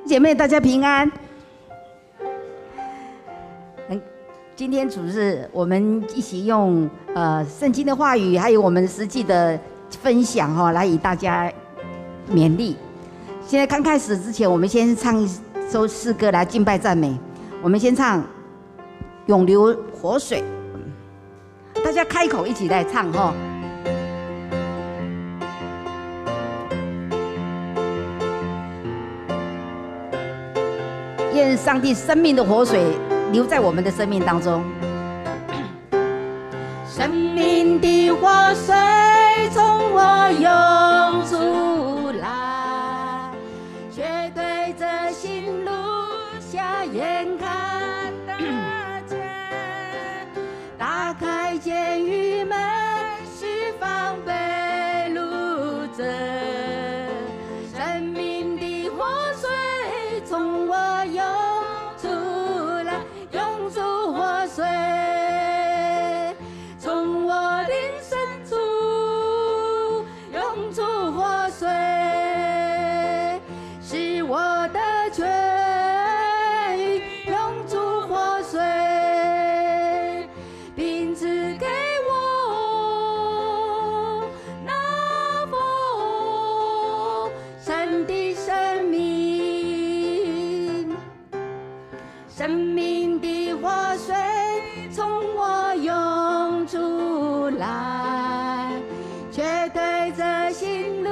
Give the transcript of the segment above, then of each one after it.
姐妹大家平安。今天主日，我们一起用圣经的话语，还有我们实际的分享来与大家勉励。现在刚开始之前，我们先唱一首诗歌来敬拜赞美。我们先唱《永流活水》，大家开口一起来唱哈。愿上帝生命的活水流在我们的生命当中。生命的活水从我涌出来，却对着心路瞎眼看得见，打开监狱门，释放被掳者。生命的活水从我涌出来，涌出活水，从我灵深处涌出活水，是我的泉源涌出活水，并赐给我那丰盛的生命。生命的活水从我涌出来，却对着心路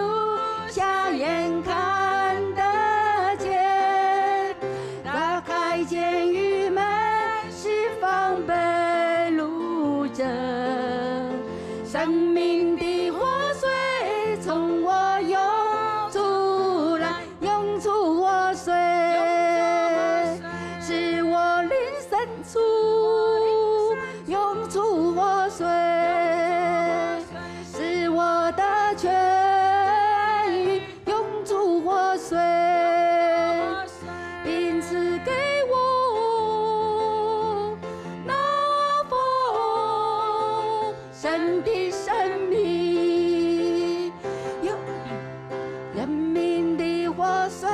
瞎眼看得见，打开监狱门，释放被掳者。生命的活水从我涌出来，涌出活水，是我灵深处涌出活水，是我的泉源涌出活水，并赐给我那丰盛的生命。人民的活水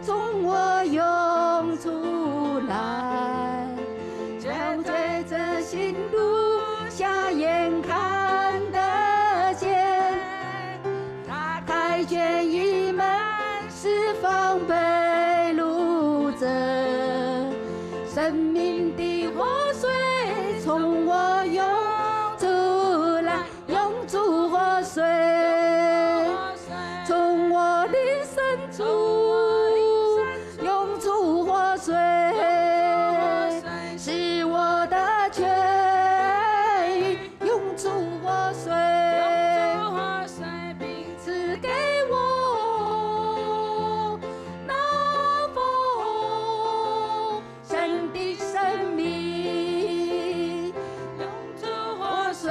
从我涌出来，就对着心路瞎眼看得见，打开监狱门，释放被掳者。生命的活水从我涌出来，涌出活水，从我灵深处涌出活水，是我的泉源涌出活水，并赐给我那丰盛的生命。涌出活水，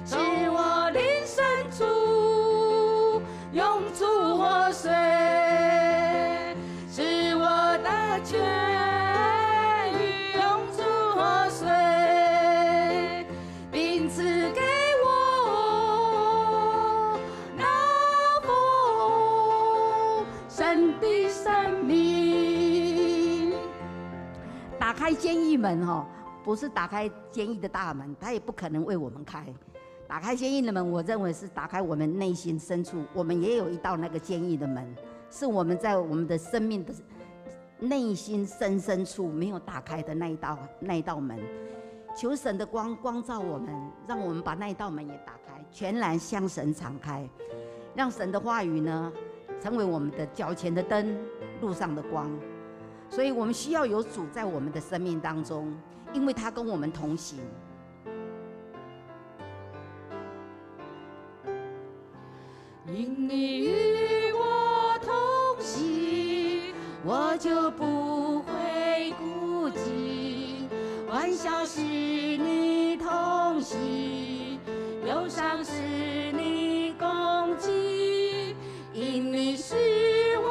是我灵深处涌出活水，是我的泉源涌出活水，并赐给我那丰盛的生命。打开监狱门不是打开监狱的大门，他也不可能为我们开。打开监狱的门，我认为是打开我们内心深处，我们也有一道那个监狱的门，是我们在我们的生命的内心深处没有打开的那一道门。求神的光照我们，让我们把那一道门也打开，全然向神敞开，让神的话语呢成为我们的脚前的灯，路上的光。所以我们需要有主在我们的生命当中，因为他跟我们同行。因你与我同行，我就不会孤寂。欢笑是你同行，忧伤是你共济。因你是我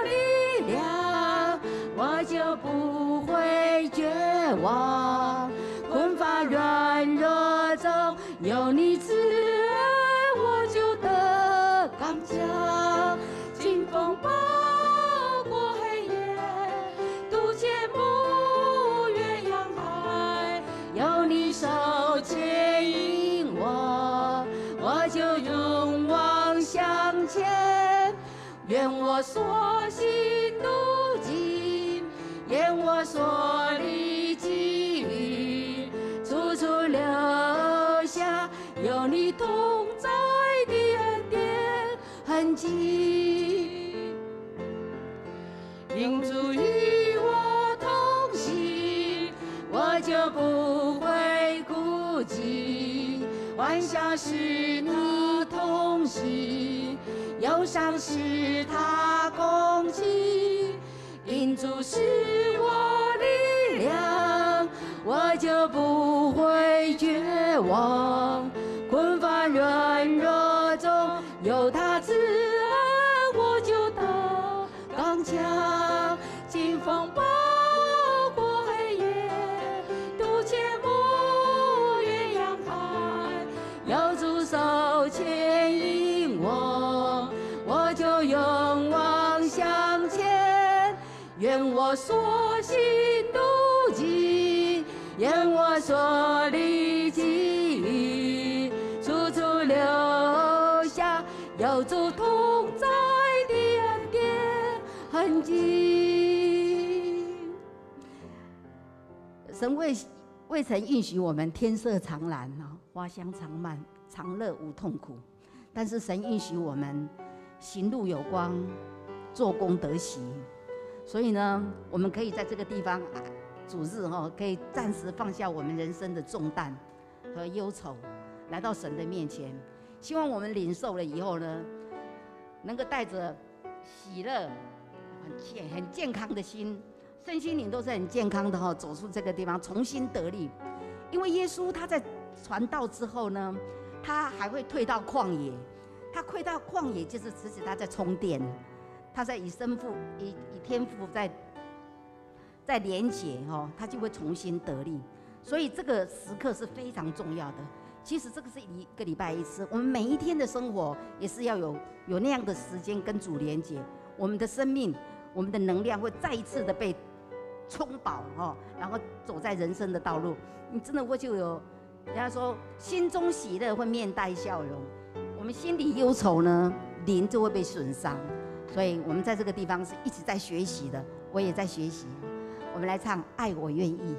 力量，我就不会绝望。困乏软弱中有你慈爱，我就得刚强。经风暴牵引我，我就勇往向前。愿我所行路径，愿我所历际遇，处处留下有你同在的恩典痕迹。因主与我同行，我就不会孤寂。欢笑是他同行，忧伤是他共情。因主是我力量，我就不会绝望。困乏软弱中有他慈爱，我就打刚强。经风暴过黑夜，渡阡陌远洋海，有主手牵引我，我就勇往向前。愿我所行路径，愿我所历际遇，处处留下有主同在的恩典痕迹。神未曾允许我们天色常蓝啊，花香常漫，常乐无痛苦。但是神允许我们行路有光，做工得喜。所以呢，我们可以在这个地方主日可以暂时放下我们人生的重担和忧愁，来到神的面前。希望我们领受了以后呢，能够带着喜乐、很健康的心，身心灵都是很健康的走出这个地方，重新得力。因为耶稣他在传道之后呢，他还会退到旷野。他退到旷野，就是指他在充电，他在与天父在连结他就会重新得力。所以这个时刻是非常重要的。其实这个是一个礼拜一次，我们每一天的生活也是要有那样的时间跟主连结，我们的生命、我们的能量会再一次的被充饱然后走在人生的道路，你真的会就有人家说心中喜乐会面带笑容，我们心里忧愁呢，灵就会被损伤。所以我们在这个地方是一直在学习的，我也在学习。我们来唱《爱我愿意》。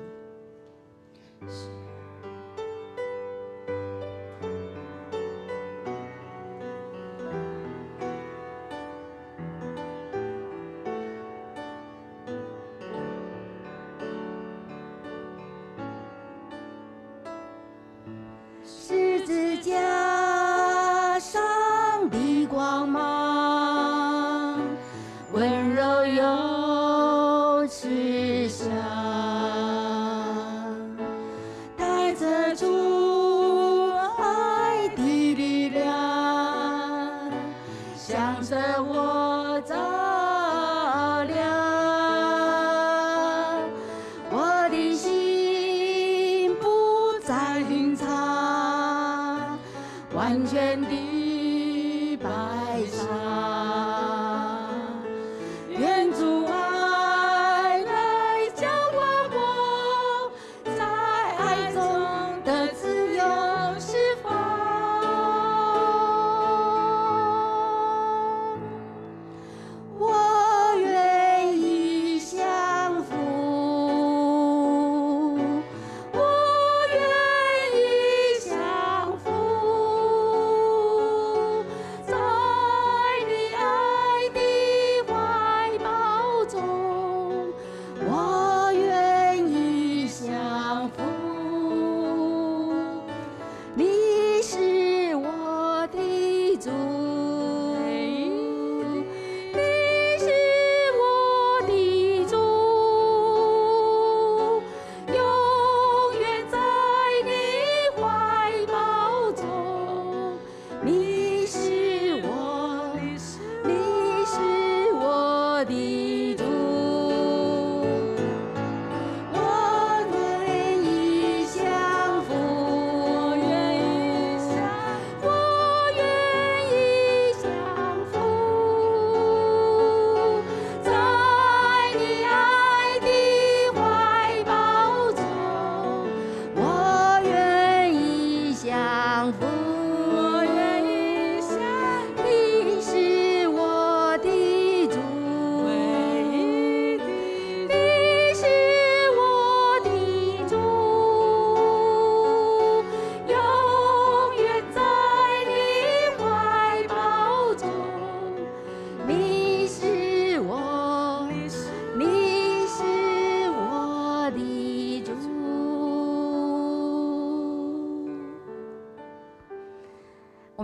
十字架上的光芒，温柔又慈祥，带着主爱的力量，向着我照亮。我的心不再隐藏，完全的白纱，愿主爱来浇灌我，在爱中的自由释放。我愿意降服，我愿意降服，在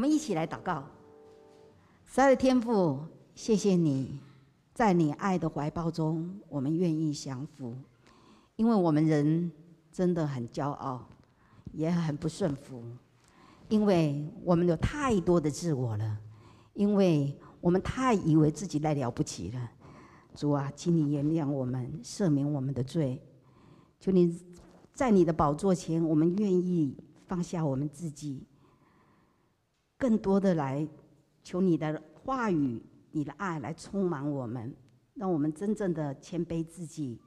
我们一起来祷告。慈爱的天父，谢谢你，在你爱的怀抱中，我们愿意降服，因为我们人真的很骄傲，也很不顺服，因为我们有太多的自我了，因为我们太以为自己太了不起了。主啊，请你原谅我们，赦免我们的罪。求你在你的宝座前，我们愿意放下我们自己，更多的来求你的话语、你的爱来充满我们，让我们真正的谦卑自己，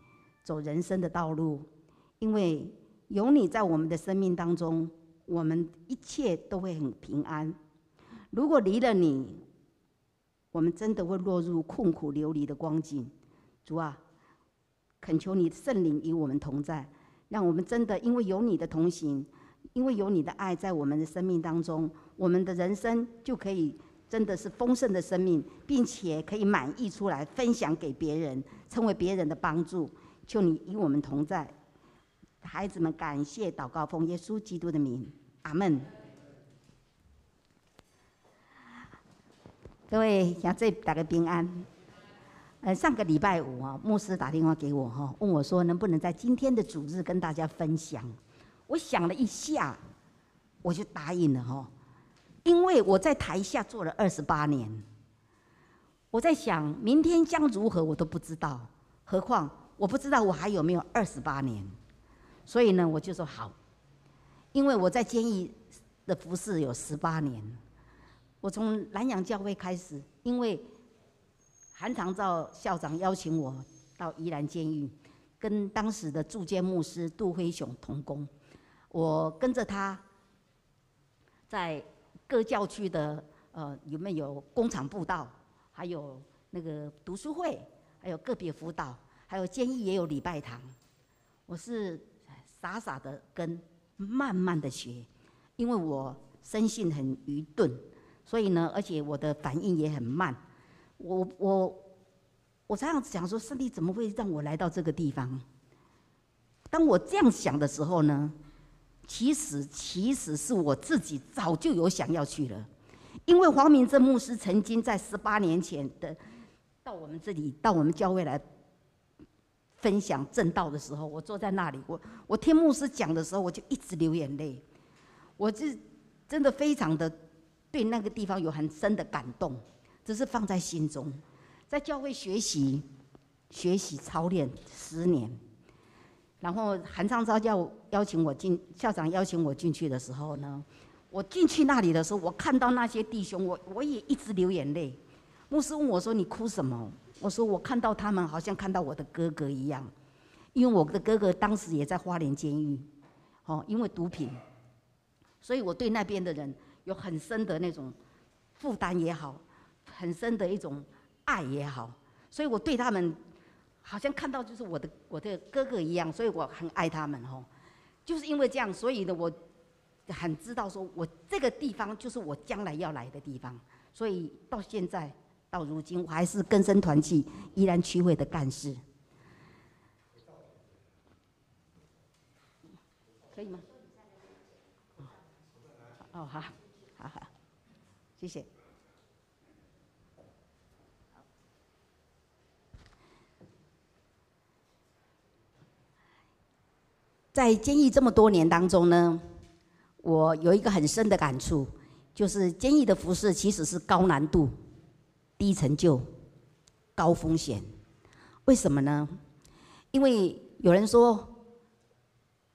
走人生的道路。因为有你在我们的生命当中，我们一切都会很平安。如果离了你，我们真的会落入困苦流离的光景。主啊，恳求你圣灵与我们同在，让我们真的因为有你的同行，因为有你的爱在我们的生命当中，我们的人生就可以真的是丰盛的生命，并且可以满溢出来，分享给别人，成为别人的帮助。求你与我们同在。孩子们，感谢祷告，奉耶稣基督的名，阿们。各位兄弟大家平安。上个礼拜五啊，牧师打电话给我哈，问我说能不能在今天的主日跟大家分享。我想了一下，我就答应了哈，因为我在台下做了28年，我在想明天将如何我都不知道，何况我不知道我还有没有28年，所以呢，我就说好，因为我在监狱的服事有18年。我从南洋教会开始，因为韩长照校长邀请我到宜兰监狱，跟当时的驻监牧师杜辉雄同工。我跟着他，在各教区的有工厂布道，还有那个读书会，还有个别辅导，还有监狱也有礼拜堂。我是傻傻的跟，慢慢的学，因为我生性很愚钝。所以呢，而且我的反应也很慢。我常常想说，上帝怎么会让我来到这个地方？当我这样想的时候呢，其实是我自己早就有想要去了。因为黄明正牧师曾经在18年前的到我们这里，到我们教会来分享正道的时候，我坐在那里，我听牧师讲的时候，我就一直流眼泪。我就真的非常的对那个地方有很深的感动，只是放在心中。在教会学习操练10年，然后韩昌昭邀请我进，校长邀请我进去的时候呢，我进去那里的时候，我看到那些弟兄，我也一直流眼泪。牧师问我说：“你哭什么？”我说：“我看到他们好像看到我的哥哥一样，因为我的哥哥当时也在花莲监狱，因为毒品，所以我对那边的人有很深的那种负担也好，很深的一种爱也好，所以我对他们好像看到就是我的哥哥一样，所以我很爱他们哦。就是因为这样，所以呢，我很知道说，我这个地方就是我将来要来的地方，所以到现在到如今，我还是根深团契宜兰区会的干事。可以吗？哦，好，谢谢。在监狱这么多年当中呢，我有一个很深的感触，就是监狱的服事其实是高难度、低成就、高风险。为什么呢？因为有人说，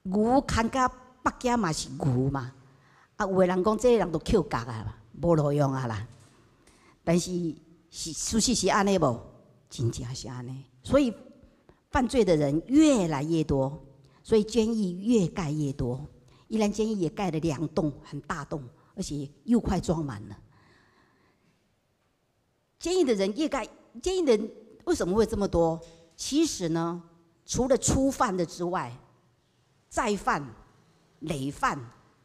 牛看甲北家嘛是牛嘛，有的人讲这个人都扣角啊，无路用啊啦。但是事实是安尼无，真正是安尼。所以犯罪的人越来越多。所以监狱越盖越多，宜兰监狱也盖了2栋很大栋，而且又快装满了。监狱的人越盖，监狱的人为什么会这么多？其实呢，除了初犯的之外，再犯、累犯、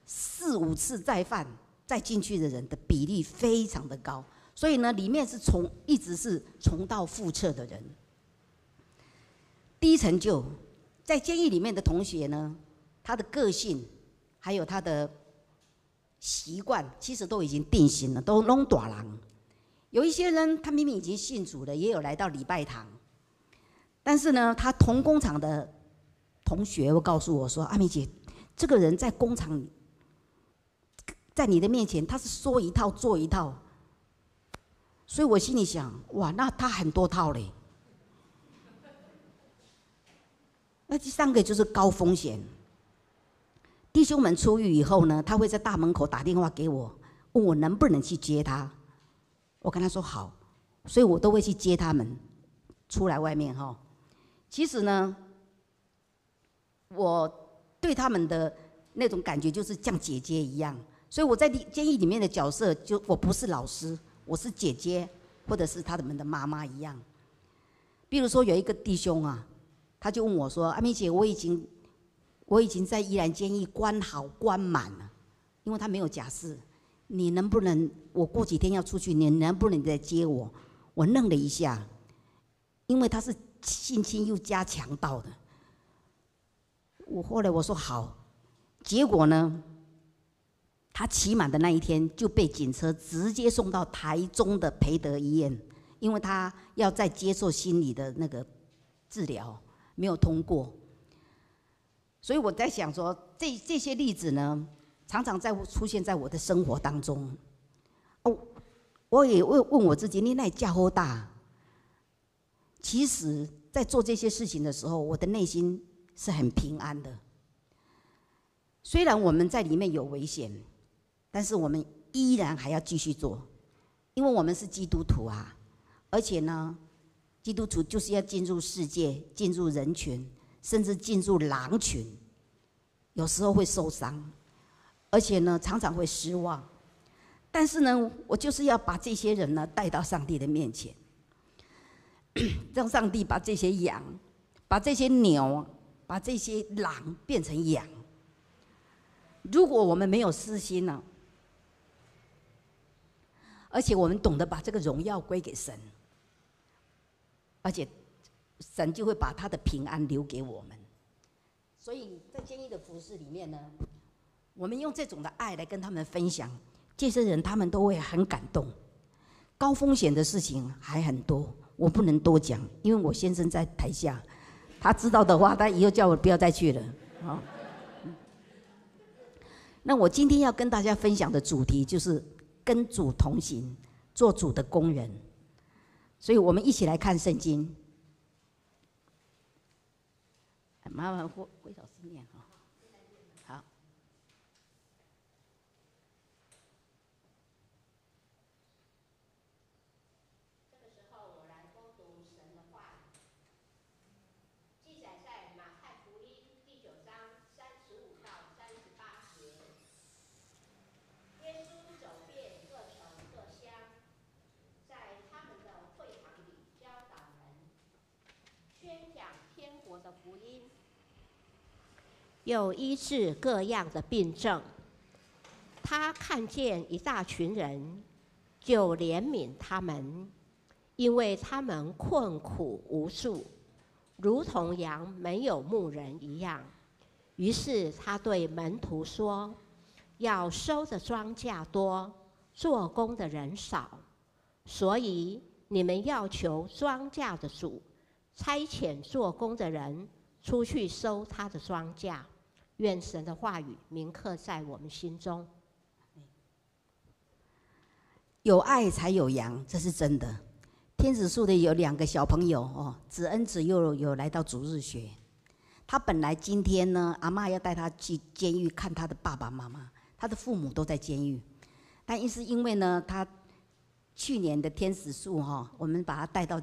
4、5次再犯再进去的人的比例非常的高，所以呢，里面是一直是重蹈覆辙的人，低成就。在监狱里面的同学呢，他的个性，还有他的习惯，其实都已经定型了，都弄大人。有一些人，他明明已经信主了，也有来到礼拜堂，但是呢，他同工厂的同学会告诉我说：“阿米姐，这个人在工厂里，在你的面前，他是说一套做一套。”所以我心里想：哇，那他很多套嘞。那第三个就是高风险。弟兄们出狱以后呢，他会在大门口打电话给我，问我能不能去接他。我跟他说好，所以我都会去接他们出来外面哈。其实呢，我对他们的那种感觉就是像姐姐一样，所以我在监狱里面的角色，就我不是老师，我是姐姐，或者是他们的妈妈一样。比如说有一个弟兄啊，他就问我说：“阿米姐，我已经在宜兰监狱关好关满了，因为他没有假释。你能不能？我过几天要出去，你能不能再接我？”我愣了一下，因为他是性侵又加强盗的。后来我说好，结果呢，他期满的那一天就被警车直接送到台中的培德医院，因为他要再接受心理的那个治疗，没有通过。所以我在想说，这些例子呢，常常出现在我的生活当中。我也会问我自己：你那架好大？其实，在做这些事情的时候，我的内心是很平安的。虽然我们在里面有危险，但是我们依然还要继续做，因为我们是基督徒啊。而且呢，基督徒就是要进入世界，进入人群，甚至进入狼群，有时候会受伤，而且呢，常常会失望。但是呢，我就是要把这些人呢带到上帝的面前，让上帝把这些羊、把这些牛、把这些狼变成羊。如果我们没有私心呢，而且我们懂得把这个荣耀归给神，而且神就会把他的平安留给我们。所以在监狱的服事里面呢，我们用这种的爱来跟他们分享，这些人他们都会很感动。高风险的事情还很多，我不能多讲，因为我先生在台下，他知道的话，他以后叫我不要再去了。好，那我今天要跟大家分享的主题就是跟主同行，做主的工人。所以我们一起来看圣经。麻烦辉老师念哈。好。这个时候，我来攻读神的话语，记载在马太福音第9章35到38节。耶稣走遍各城各乡，在他们的会堂里教导人，宣讲天国的福音。又医治各样的病症。他看见一大群人，就怜悯他们，因为他们困苦无数，如同羊没有牧人一样。于是他对门徒说：要收的庄稼多，做工的人少，所以你们要求庄稼的主差遣做工的人出去收他的庄稼。愿神的话语铭刻在我们心中。有爱才有羊，这是真的。天使树的有2个小朋友哦，子恩子又有来到主日学。他本来今天呢，阿嬷要带他去监狱看他的爸爸妈妈，他的父母都在监狱。但是因为呢，他去年的天使树哈，我们把他带到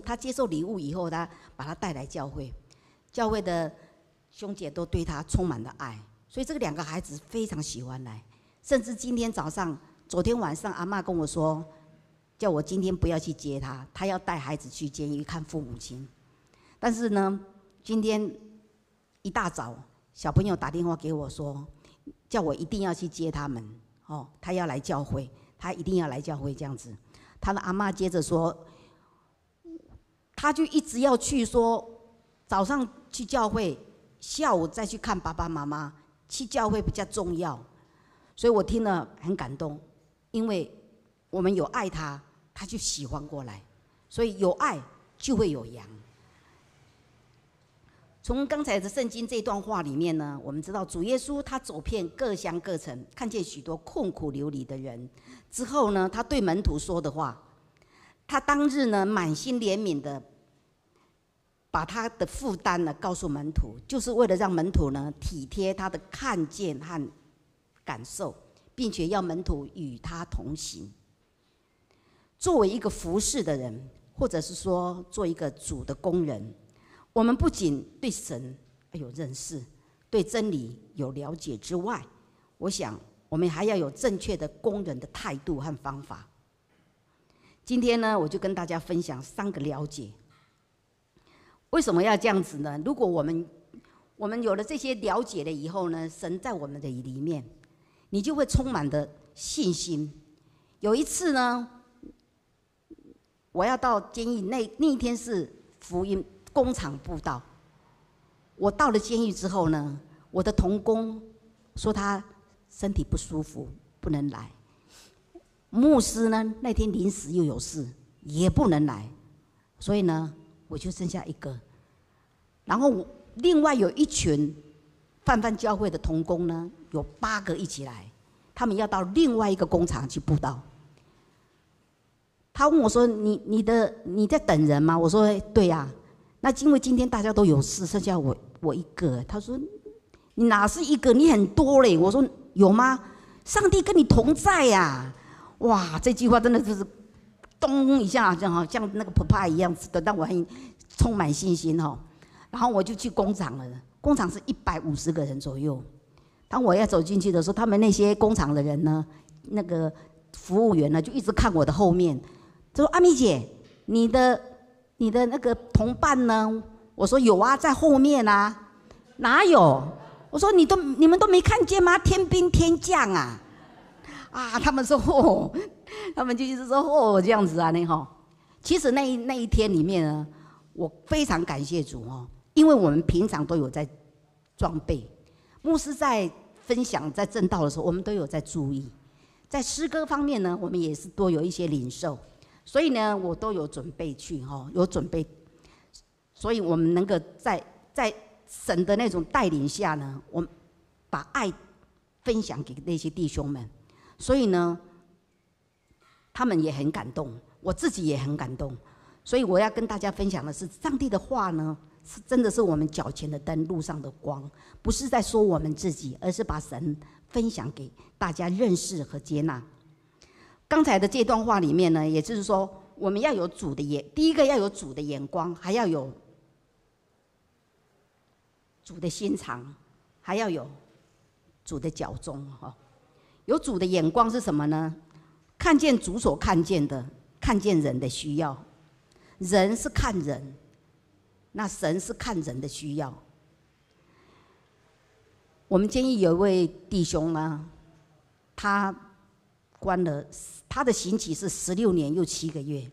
他接受礼物以后，他把他带来教会，教会的兄姐都对他充满了爱，所以这个2个孩子非常喜欢来。甚至昨天晚上，阿嬷跟我说，叫我今天不要去接他，他要带孩子去监狱看父母亲。但是呢，今天一大早，小朋友打电话给我说，叫我一定要去接他们。哦，他要来教会，他一定要来教会这样子。他的阿嬷接着说，他就一直要去说，早上去教会，下午再去看爸爸妈妈，去教会比较重要。所以我听了很感动，因为我们有爱他，他就喜欢过来，所以有爱就会有羊。从刚才的圣经这段话里面呢，我们知道主耶稣他走遍各乡各城，看见许多困苦流离的人之后呢，他对门徒说的话，他当日呢满心怜悯的把他的负担呢告诉门徒，就是为了让门徒呢体贴他的看见和感受，并且要门徒与他同行。作为一个服侍的人，或者是说做一个主的工人，我们不仅对神有认识，对真理有了解之外，我想我们还要有正确的工人的态度和方法。今天呢，我就跟大家分享3个了解。为什么要这样子呢？如果我们有了这些了解了以后呢，神在我们的里面，你就会充满的信心。有一次呢，我要到监狱，那一天是福音工厂布道。我到了监狱之后呢，我的同工说他身体不舒服，不能来。牧师呢，那天临时又有事，也不能来，所以呢，我就剩下一个。然后另外有一群泛泛教会的同工呢，有8个一起来，他们要到另外一个工厂去布道。他问我说：“你在等人吗？”我说：“对呀。”那因为今天大家都有事，剩下我一个。他说：“你哪是一个？你很多嘞。”我说：“有吗？上帝跟你同在呀！”哇，这句话真的就是咚一下，好像那个啪啪一样的，让我很充满信心哈。然后我就去工厂了，工厂是150个人左右。当我要走进去的时候，他们那些工厂的人呢，那个服务员呢，就一直看我的后面，就说：“阿米姐，你的那个同伴呢？”我说：“有啊，在后面啊。”哪有？我说：“你们都没看见吗？天兵天将啊！”啊，他们说哦，他们就一直说哦这样子啊，那哈。其实那一天里面呢，我非常感谢主哦，因为我们平常都有在装备，牧师在分享在正道的时候，我们都有在注意，在诗歌方面呢，我们也是多有一些领受，所以呢，我都有准备去哈，有准备，所以我们能够在神的那种带领下呢，我们把爱分享给那些弟兄们。所以呢，他们也很感动，我自己也很感动。所以我要跟大家分享的是，上帝的话呢，是真的是我们脚前的灯，路上的光，不是在说我们自己，而是把神分享给大家认识和接纳。刚才的这段话里面呢，也就是说，我们要有主的眼，第一个要有主的眼光，还要有主的心肠，还要有主的脚踪哈。有主的眼光是什么呢？看见主所看见的，看见人的需要。人是看人，那神是看人的需要。我们监狱有一位弟兄呢，他的刑期是16年又7个月。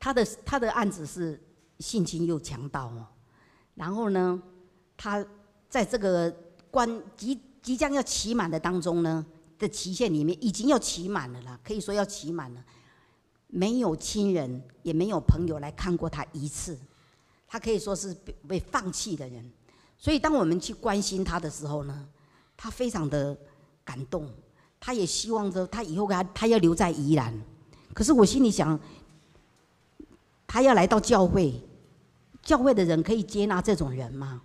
他的案子是性侵又强盗哦。然后呢，他在这个即将要期满的当中呢的期限里面，已经要期满了啦，可以说要期满了。没有亲人，也没有朋友来看过他一次，他可以说是被放弃的人。所以当我们去关心他的时候呢，他非常的感动，他也希望着他以后他要留在宜兰。可是我心里想，他要来到教会，教会的人可以接纳这种人吗？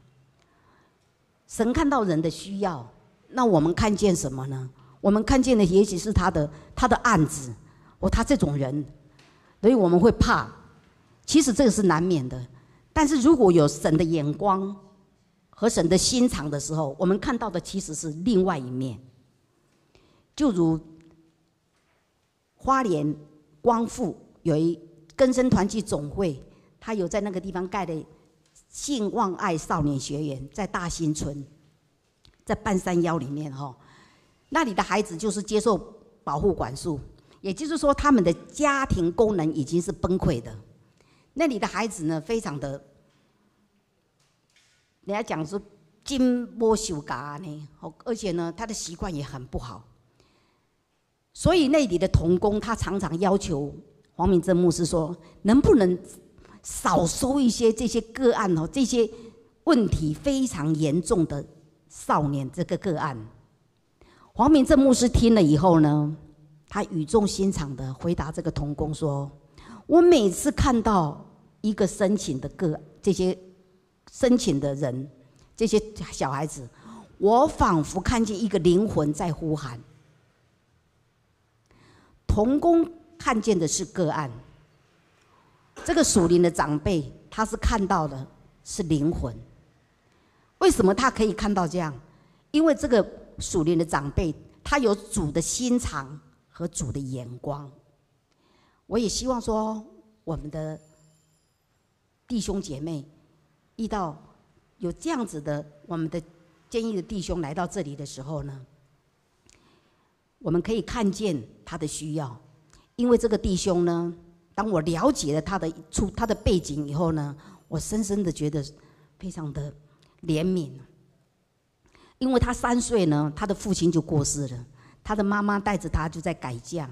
神看到人的需要，那我们看见什么呢？我们看见的也许是他的案子，他这种人，所以我们会怕。其实这个是难免的，但是如果有神的眼光和神的心肠的时候，我们看到的其实是另外一面。就如花莲光复有一更生团契总会，他有在那个地方盖的信望爱少年学园，在大新村，在半山腰里面哈，那里的孩子就是接受保护管束，也就是说他们的家庭功能已经是崩溃的。那里的孩子呢，非常的，人家讲说真无受教呢，而且呢，他的习惯也很不好。所以那里的同工，他常常要求黄明正牧师说，能不能少收一些这些个案哦，这些问题非常严重的少年这个个案。黄明正牧师听了以后呢，他语重心长的回答这个同工说：“我每次看到一个申请的这些申请的人，这些小孩子，我仿佛看见一个灵魂在呼喊。同工看见的是个案，这个属灵的长辈他是看到的是灵魂。为什么他可以看到这样？因为这个属灵的长辈他有主的心肠和主的眼光。我也希望说，我们的弟兄姐妹遇到有这样子的我们的坚毅的弟兄来到这里的时候呢，我们可以看见他的需要。因为这个弟兄呢，当我了解了他的背景以后呢，我深深的觉得非常的怜悯。因为他3岁呢，他的父亲就过世了，他的妈妈带着他就在改嫁，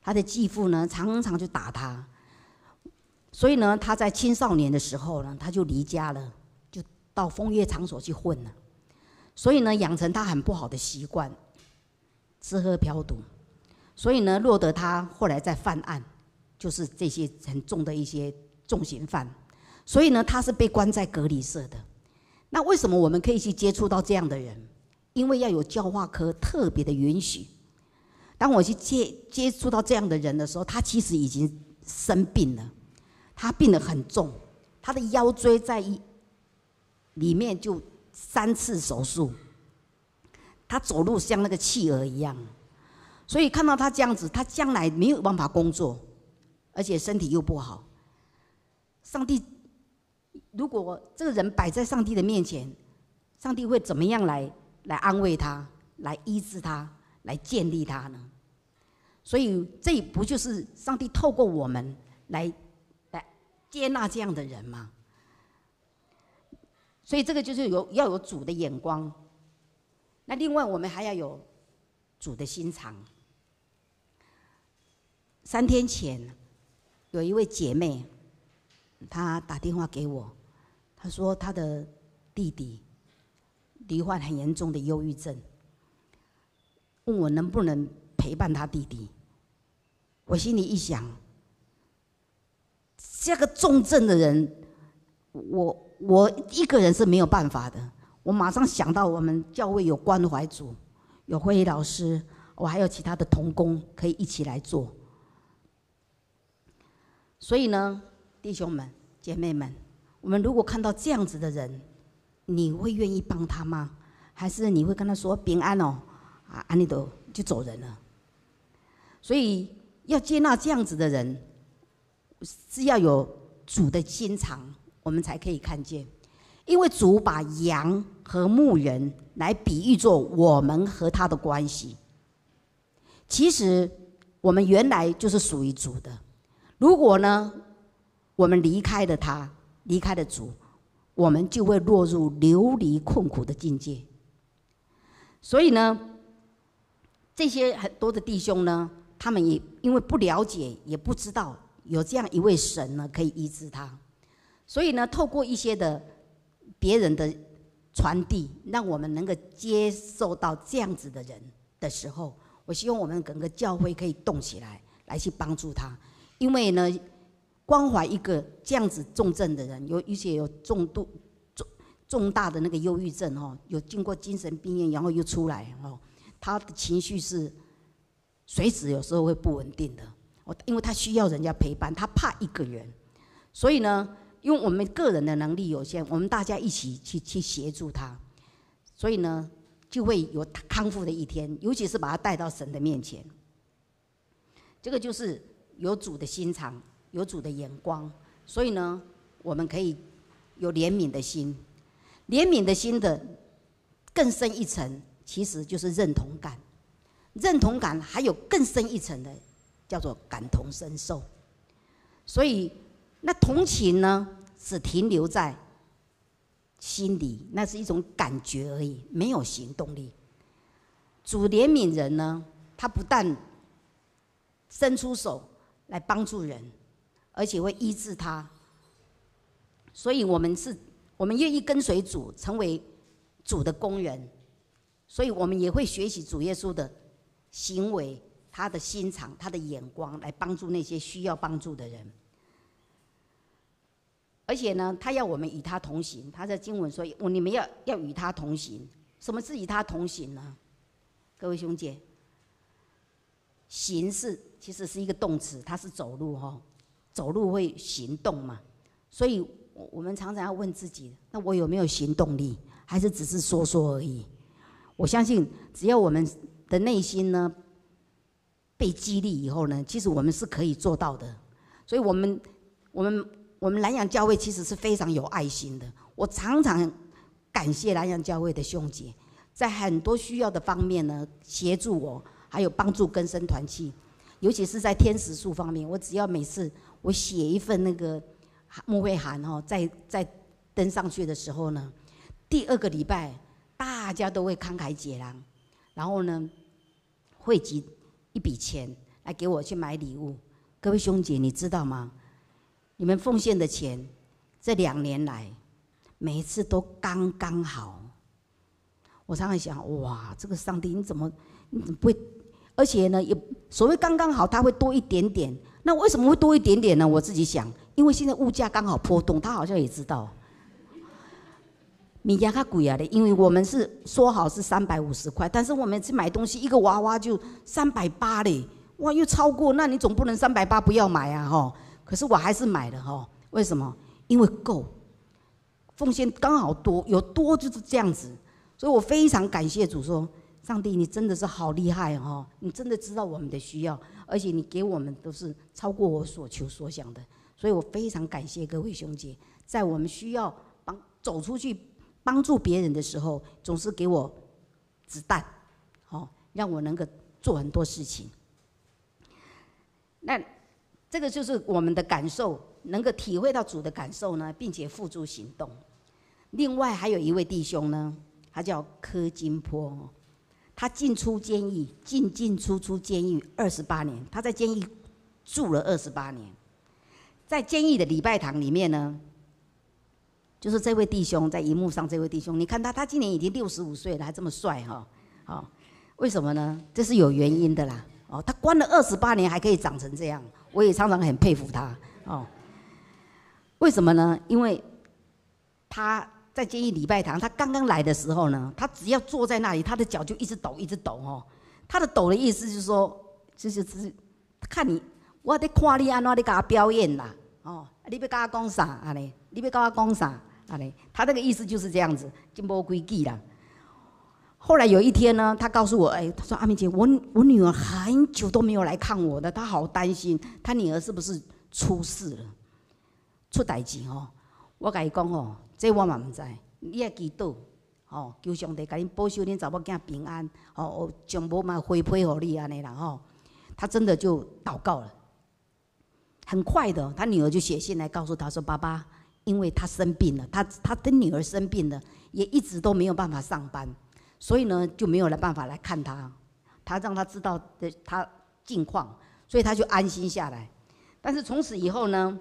他的继父呢常常就打他，所以呢，他在青少年的时候呢，他就离家了，就到风月场所去混了，所以呢，养成他很不好的习惯，吃喝嫖赌，所以呢，落得他后来在犯案，就是这些很重的一些重刑犯，所以呢，他是被关在隔离舍的。那为什么我们可以去接触到这样的人？因为要有教化科特别的允许。当我去接触到这样的人的时候，他其实已经生病了，他病得很重，他的腰椎在里面就3次手术，他走路像那个企鹅一样。所以看到他这样子，他将来没有办法工作，而且身体又不好。上帝，如果这个人摆在上帝的面前，上帝会怎么样来安慰他，来医治他，来建立他呢？所以这不就是上帝透过我们来接纳这样的人吗？所以这个就是要有主的眼光。那另外我们还要有主的心肠。3天前，有一位姐妹，她打电话给我，她说她的弟弟罹患很严重的忧郁症，问我能不能陪伴她弟弟。我心里一想，这个重症的人，我一个人是没有办法的。我马上想到我们教会有关怀组，有慧仪老师，我还有其他的同工可以一起来做。所以呢，弟兄们、姐妹们，我们如果看到这样子的人，你会愿意帮他吗？还是你会跟他说平安哦，安利都就走人了？所以要接纳这样子的人，是要有主的心肠，我们才可以看见。因为主把羊和牧人来比喻作我们和他的关系。其实我们原来就是属于主的。如果呢，我们离开了他，离开了主，我们就会落入流离困苦的境界。所以呢，这些很多的弟兄呢，他们也因为不了解，也不知道有这样一位神呢可以医治他，所以呢，透过一些的别人的传递，让我们能够接受到这样子的人的时候，我希望我们整个教会可以动起来，来去帮助他。因为呢，关怀一个这样子重症的人，而且有重大的那个忧郁症哦，有经过精神病院，然后又出来哦，他的情绪是随时有时候会不稳定的。因为他需要人家陪伴，他怕一个人，所以呢，因为我们个人的能力有限，我们大家一起去协助他，所以呢，就会有康复的一天，尤其是把他带到神的面前。这个就是有主的心肠，有主的眼光，所以呢，我们可以有怜悯的心。怜悯的心的更深一层，其实就是认同感。认同感还有更深一层的，叫做感同身受。所以，那同情呢，只停留在心里，那是一种感觉而已，没有行动力。主怜悯人呢，他不但伸出手来帮助人，而且会医治他。所以我们愿意跟随主，成为主的工人，所以我们也会学习主耶稣的行为，他的心肠，他的眼光，来帮助那些需要帮助的人。而且呢，他要我们与他同行。他在经文说：“你们要与他同行。”什么是与他同行呢？各位兄姐，行其实是一个动词，它是走路哈，走路会行动嘛。所以我们常常要问自己：那我有没有行动力，还是只是说说而已？我相信，只要我们的内心呢被激励以后呢，其实我们是可以做到的。所以我们南洋教会其实是非常有爱心的。我常常感谢南洋教会的兄姐，在很多需要的方面呢，协助我，还有帮助更生团契。尤其是在天使数方面，我只要每次我写一份那个牧会函哦，在登上去的时候呢，第2个礼拜大家都会慷慨解囊，然后呢汇集一笔钱来给我去买礼物。各位兄姐，你知道吗？你们奉献的钱，这2年来，每一次都刚刚好。我常常想，哇，这个上帝你怎么不会？而且呢，也所谓刚刚好，它会多一点点。那为什么会多一点点呢？我自己想，因为现在物价刚好波动，他好像也知道。米价较贵啊的，因为我们是说好是350块，但是我们去买东西，一个娃娃就380嘞，哇，又超过，那你总不能380不要买啊吼。可是我还是买了哈，为什么？因为够，奉献刚好多，有多就是这样子，所以我非常感谢主说，上帝你真的是好厉害哈，你真的知道我们的需要，而且你给我们都是超过我所求所想的，所以我非常感谢各位兄姐，在我们需要走出去帮助别人的时候，总是给我子弹，让我能够做很多事情。那这个就是我们的感受，能够体会到主的感受呢，并且付诸行动。另外还有一位弟兄呢，他叫柯金波，他进出监狱，进出监狱28年，他在监狱住了28年。在监狱的礼拜堂里面呢，就是这位弟兄在荧幕上，这位弟兄，你看他今年已经65岁了，还这么帅哈，为什么呢？这是有原因的啦。他关了28年还可以长成这样，我也常常很佩服他为什么呢？因为他在监狱礼拜堂，他刚刚来的时候呢，他只要坐在那里，他的脚就一直抖，一直抖他的抖的意思就是说，就是看你，我在看你安怎，你给我表演啦你要跟我讲啥啊？你要跟我讲啥啊？他那个意思就是这样子，就没规矩啦。后来有一天呢，他告诉我，他说阿明姐，我女儿很久都没有来看我的，她好担心，她女儿是不是出事了，出代志我跟伊讲这我嘛唔知，你要祈祷求上帝给你保守恁查某囝平安将无嘛回配给你安尼啦他真的就祷告了，很快的，他女儿就写信来告诉他说，爸爸，因为他生病了，他的女儿生病了，也一直都没有办法上班。所以呢，就没有办法来看他，他让他知道的他近况，所以他就安心下来。但是从此以后呢，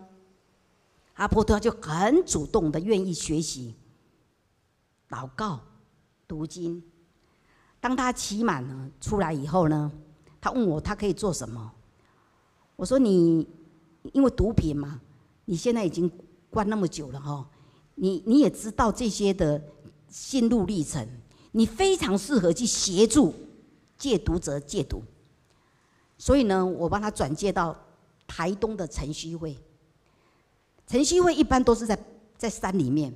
阿波特就很主动的愿意学习、祷告、读经。当他期满呢出来以后呢，他问我他可以做什么？我说你因为毒品嘛，你现在已经关那么久了你也知道这些的心路历程。你非常适合去协助戒毒者戒毒，所以呢，我帮他转介到台东的晨曦会。晨曦会一般都是在山里面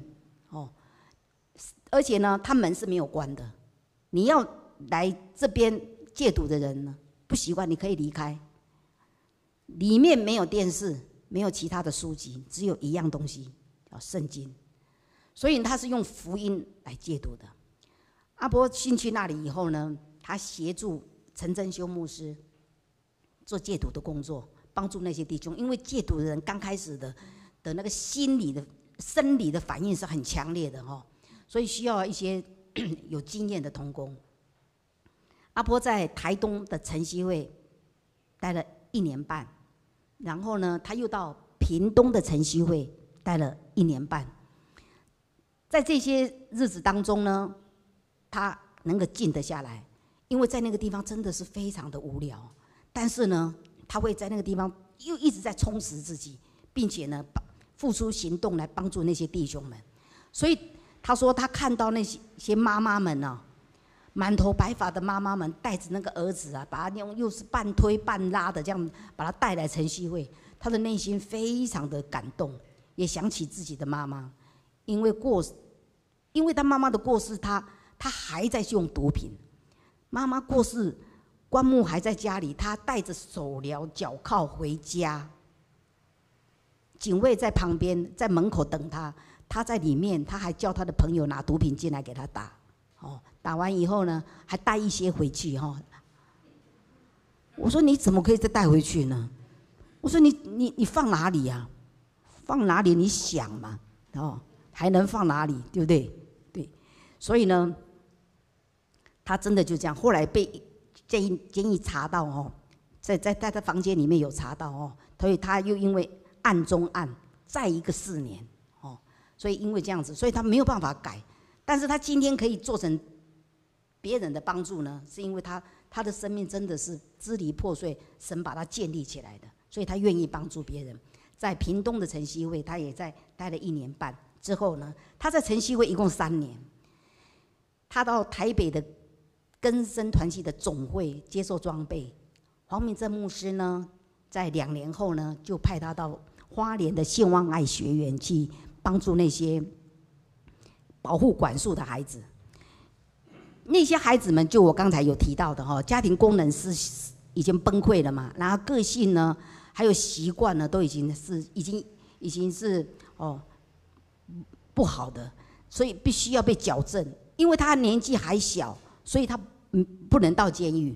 而且呢，他门是没有关的。你要来这边戒毒的人呢，不习惯你可以离开。里面没有电视，没有其他的书籍，只有一样东西叫圣经。所以他是用福音来戒毒的。阿波进去那里以后呢，他协助陈真修牧师做戒毒的工作，帮助那些弟兄。因为戒毒的人刚开始的那个心理的、生理的反应是很强烈的所以需要一些有经验的同工。阿波在台东的晨曦会待了1年半，然后呢，他又到屏东的晨曦会待了1年半。在这些日子当中呢，他能够静得下来，因为在那个地方真的是非常的无聊。但是呢，他会在那个地方又一直在充实自己，并且呢，付出行动来帮助那些弟兄们。所以他说，他看到那些妈妈们呢、满头白发的妈妈们带着那个儿子啊，把他用又是半推半拉的这样把他带来晨曦会，他的内心非常的感动，也想起自己的妈妈，因为他妈妈的过世，他还在用毒品。妈妈过世，棺木还在家里，他带着手镣脚铐回家，警卫在旁边，在门口等他，他在里面，他还叫他的朋友拿毒品进来给他打。打完以后呢，还带一些回去哈。我说你怎么可以再带回去呢？我说你放哪里呀？放哪里？你想嘛，还能放哪里？对不对？对，所以呢，他真的就这样。后来被监狱查到在他房间里面有查到所以他又因为案中案，再一个4年所以因为这样子，所以他没有办法改。但是他今天可以做成别人的帮助呢，是因为他的生命真的是支离破碎，神把他建立起来的，所以他愿意帮助别人。在屏东的晨曦会，他也在待了1年半之后呢，他在晨曦会一共3年。他到台北的更生团契的总会接受装备，黄明正牧师呢，在2年后呢，就派他到花莲的信望爱学园去帮助那些保护管束的孩子。那些孩子们，就我刚才有提到的家庭功能是已经崩溃了嘛，然后个性呢，还有习惯呢，都已经是不好的，所以必须要被矫正。因为他年纪还小，所以他不能到监狱，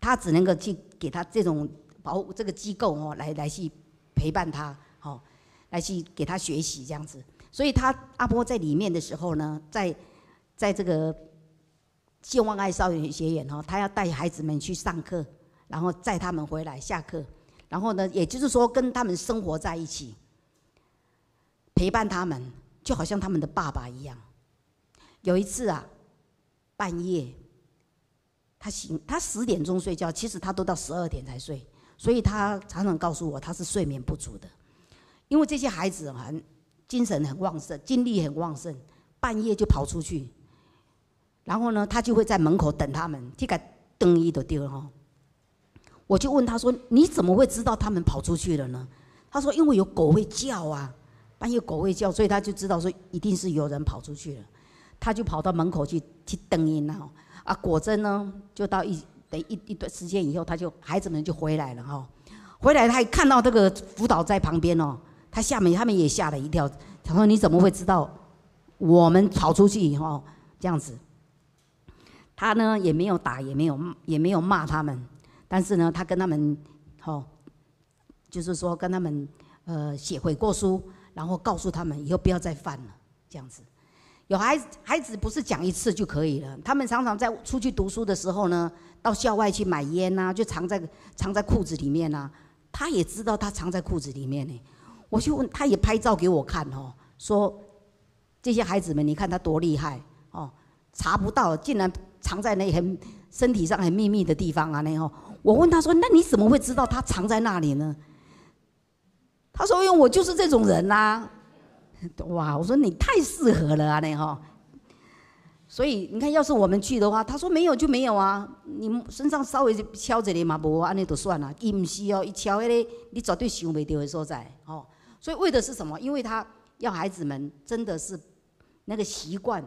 他只能够去给他这种保护这个机构来去陪伴他来去给他学习这样子。所以阿波在里面的时候呢，在这个信望爱少年学园他要带孩子们去上课，然后载他们回来下课，然后呢，也就是说跟他们生活在一起，陪伴他们，就好像他们的爸爸一样。有一次啊，半夜他10点钟睡觉，其实他都到12点才睡，所以他常常告诉我他是睡眠不足的。因为这些孩子精神很旺盛，精力很旺盛，半夜就跑出去，然后呢，他就会在门口等他们，这个灯一都丢我就问他说：“你怎么会知道他们跑出去了呢？”他说：“因为有狗会叫啊，半夜狗会叫，所以他就知道说一定是有人跑出去了。”他就跑到门口去等音果真呢，就到一段时间以后，孩子们就回来了回来他还看到这个辅导在旁边他们也吓了一跳，他说：“你怎么会知道我们跑出去以后这样子？”他呢也没有打，也没有骂他们，但是呢，他跟他们就是说跟他们写悔过书，然后告诉他们以后不要再犯了这样子。有孩子不是讲1次就可以了，他们常常在出去读书的时候呢，到校外去买烟就藏在裤子里面他也知道他藏在裤子里面呢。我就问，他也拍照给我看说这些孩子们，你看他多厉害查不到，竟然藏在那身体上很秘密的地方我问他说：“那你怎么会知道他藏在那里呢？”他说：“因为我就是这种人啊。”哇！我说你太适合了所以你看，要是我们去的话，他说没有就没有啊，你身上稍微敲一下嘛，无安尼就算了。伊不是伊敲那个你绝对想不到的所在所以为的是什么？因为他要孩子们真的是那个习惯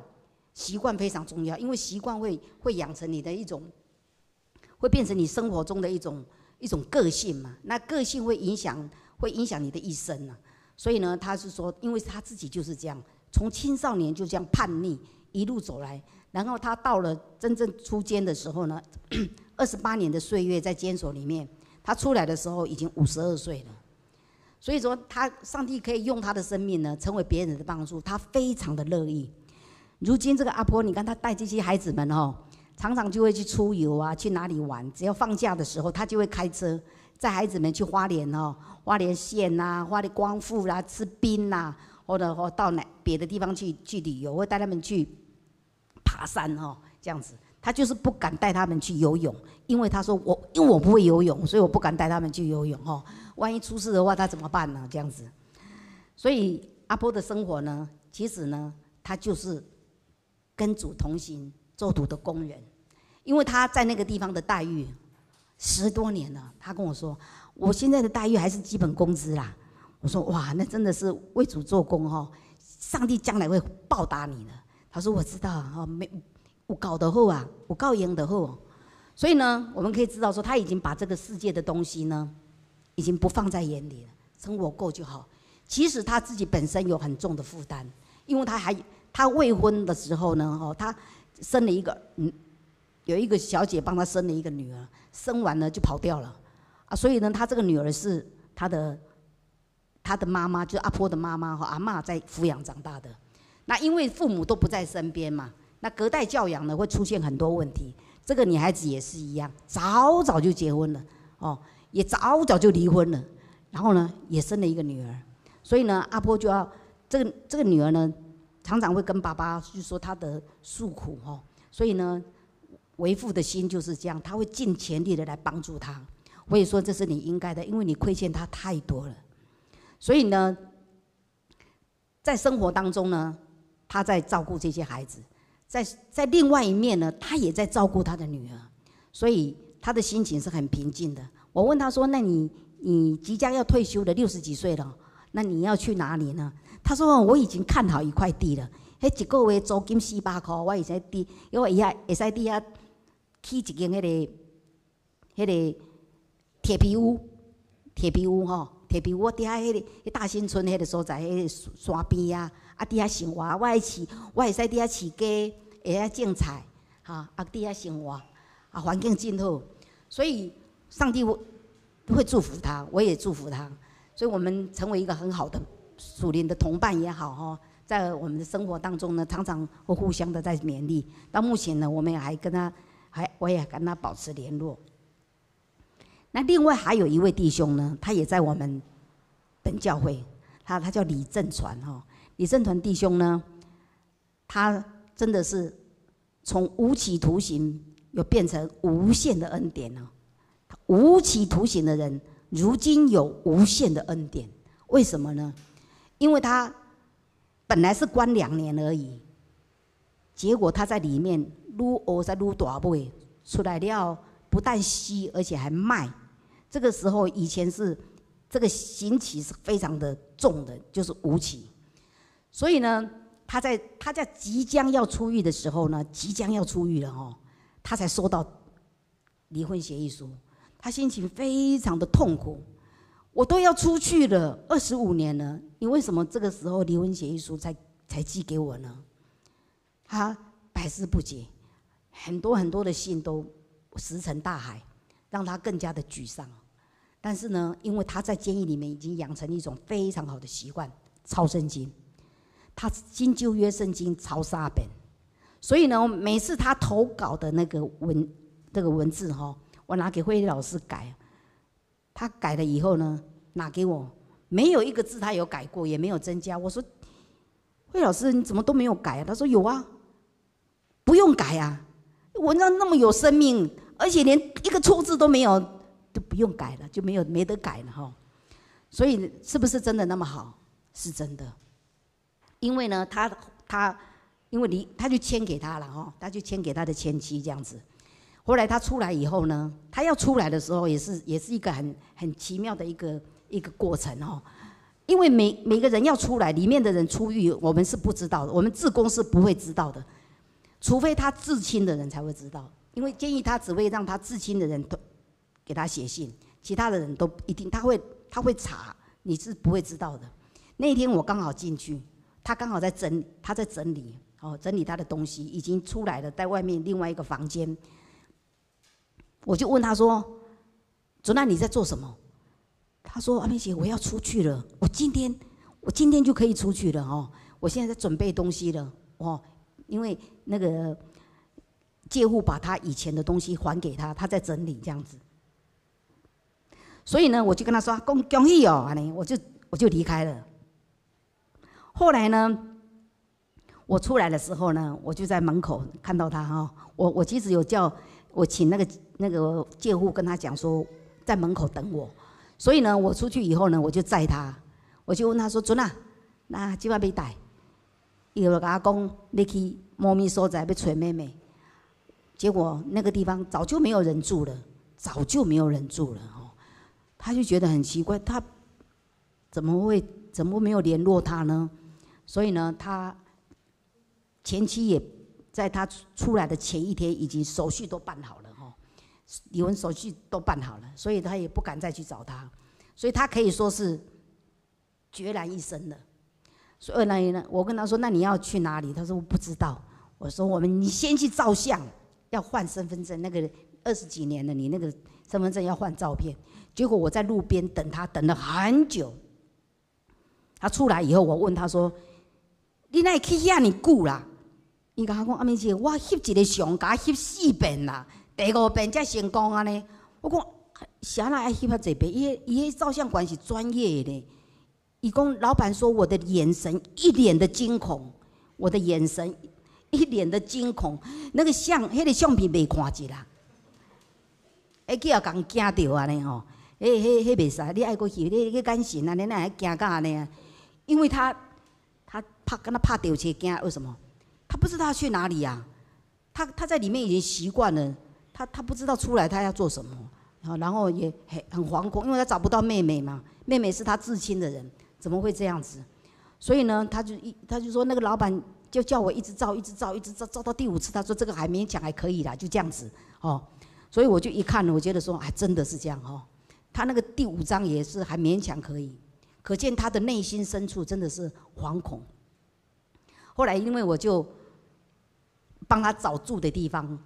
非常重要，因为习惯会养成你的一种，会变成你生活中的一种个性嘛。那个性会影响你的一生所以呢，他是说，因为他自己就是这样，从青少年就这样叛逆，一路走来，然后他到了真正出监的时候呢，28年的岁月在监所里面，他出来的时候已经52岁了。所以说，上帝可以用他的生命呢，成为别人的帮助，他非常的乐意。如今这个阿婆，你看她带这些孩子们哦，常常就会去出游啊，去哪里玩？只要放假的时候，她就会开车载孩子们去花莲哦，花莲县呐、花莲光复啦、吃冰呐，或者到别的地方去旅游，会带他们去爬山哦，这样子。她就是不敢带他们去游泳，因为她说因为我不会游泳，所以我不敢带他们去游泳哦。万一出事的话，她怎么办呢？这样子。所以阿婆的生活呢，其实呢，她就是跟主同行做主的工人，因为她在那个地方的待遇10多年了。她跟我说，我现在的待遇还是基本工资啦。我说哇，那真的是为主做工哦，上帝将来会报答你的。她说我知道啊，有搞得好啊，有搞赢的好。所以呢，我们可以知道说，他已经把这个世界的东西呢，已经不放在眼里了，生活够就好。其实他自己本身有很重的负担，因为他未婚的时候呢，他生了一个有一个小姐帮他生了一个女儿，生完了就跑掉了啊，所以呢，他这个女儿是他的妈妈，就是阿婆的妈妈和阿嬷在抚养长大的。那因为父母都不在身边嘛。那隔代教养呢，会出现很多问题。这个女孩子也是一样，早早就结婚了，哦，也早早就离婚了，然后呢，也生了一个女儿。所以呢，阿婆就要这个女儿呢，常常会跟爸爸就说她的诉苦哦。所以呢，为父的心就是这样，他会尽全力的来帮助她。我也说这是你应该的，因为你亏欠她太多了。所以呢，在生活当中呢，他在照顾这些孩子。在另外一面呢，他也在照顾他的女儿，所以他的心情是很平静的。我问他说：“那你即将要退休了，60几岁了，那你要去哪里呢？”他说：“我已经看好一块地了，一个月租金400块，我会使地，因为会使地下起一间迄个铁皮屋吼，铁皮屋我底下迄个大新村迄个所在，迄个山边啊。”底下生活，我会使底下饲鸡，会晓种菜，底下生活，环境真好，所以上帝会祝福他，我也祝福他，所以我们成为一个很好的属灵的同伴也好哈，在我们的生活当中呢，常常会互相的在勉励。到目前呢，我们还跟他，我也跟他保持联络。那另外还有一位弟兄呢，他也在我们本教会，他叫李正传哈。李正传弟兄呢，他真的是从无期徒刑又变成无限的恩典了。无期徒刑的人，如今有无限的恩典，为什么呢？因为他本来是关2年而已，结果他在里面愈学在愈大尾，出来了不但吸，而且还卖。这个时候以前是这个刑期是非常的重的，就是无期。所以呢，他在即将要出狱的时候呢，即将要出狱了哦，他才收到离婚协议书，他心情非常的痛苦。我都要出去了25年了，你为什么这个时候离婚协议书才寄给我呢？他百思不解，很多的信都石沉大海，让他更加的沮丧。但是呢，因为他在监狱里面已经养成一种非常好的习惯，抄圣经。他新旧约圣经抄3遍，所以呢，每次他投稿的那个文字哈，我拿给慧丽老师改，他改了以后呢，拿给我，没有一个字他有改过，也没有增加。我说，慧老师你怎么都没有改啊？他说有啊，不用改啊，文章那么有生命，而且连一个错字都没有，就不用改了，就没得改了哈。所以是不是真的那么好？是真的。因为呢，因为他就签给他了哈，他就签给他的前妻这样子。后来他出来以后呢，他要出来的时候也是一个很奇妙的一个过程哦。因为每个人要出来，里面的人出狱，我们是不知道的，我们志工是不会知道的，除非他至亲的人才会知道。因为建议他只会让他至亲的人都给他写信，其他的人都一定他会查，你是不会知道的。那天我刚好进去。他刚好在整理，整理他的东西，已经出来了，在外面另外一个房间。我就问他说：“主任，你在做什么？”他说：“阿妹姐，我要出去了，我今天就可以出去了哦，我现在在准备东西了哦，因为那个借户把他以前的东西还给他，他在整理这样子。所以呢，我就跟他说：“恭喜哦！”我就离开了。后来呢，我出来的时候呢，我就在门口看到他哈。我其实有我请那个借户跟他讲说，在门口等我。所以呢，我出去以后呢，我就载他，我就问他说：“准啊，那今晚要带？”伊就跟我讲：“你去猫咪所在要找妹妹。”结果那个地方早就没有人住了，早就没有人住了哦。他就觉得很奇怪，他怎么没有联络他呢？所以呢，他前妻也在他出来的前一天，已经手续都办好了哈，离婚手续都办好了，所以他也不敢再去找他，所以他可以说是孑然一身了。所以呢，我跟他说：“那你要去哪里？”他说：“我不知道。”我说：“你先去照相，要换身份证，那个20几年了，你那个身份证要换照片。”结果我在路边等他，等了很久。他出来以后，我问他说：“你哪会去遐尼久啦？”伊甲我讲：“阿妹姐，我翕一个相，甲翕4遍啦，第5遍才成功安尼。”我讲：“啥人爱翕遐济遍？伊照相馆是专业的呢。”伊讲：“老板说我的眼神一脸的惊恐，我的眼神一脸的惊恐，那个迄个相片袂看一啦，去也共惊到安尼吼。”迄袂使，你爱过去，你眼神啊，你哪会惊到安尼啊？因为他跟他怕丢车惊，为什么？他不知道他去哪里啊？他在里面已经习惯了，他不知道出来他要做什么，然后也很惶恐，因为他找不到妹妹嘛，妹妹是他至亲的人，怎么会这样子？所以呢，他就说那个老板就叫我一直照到第5次，他说这个还勉强还可以啦，就这样子哦。所以我就一看，我觉得说，真的是这样哦。他那个第5张也是还勉强可以，可见他的内心深处真的是惶恐。后来因为我就帮他找住的地方，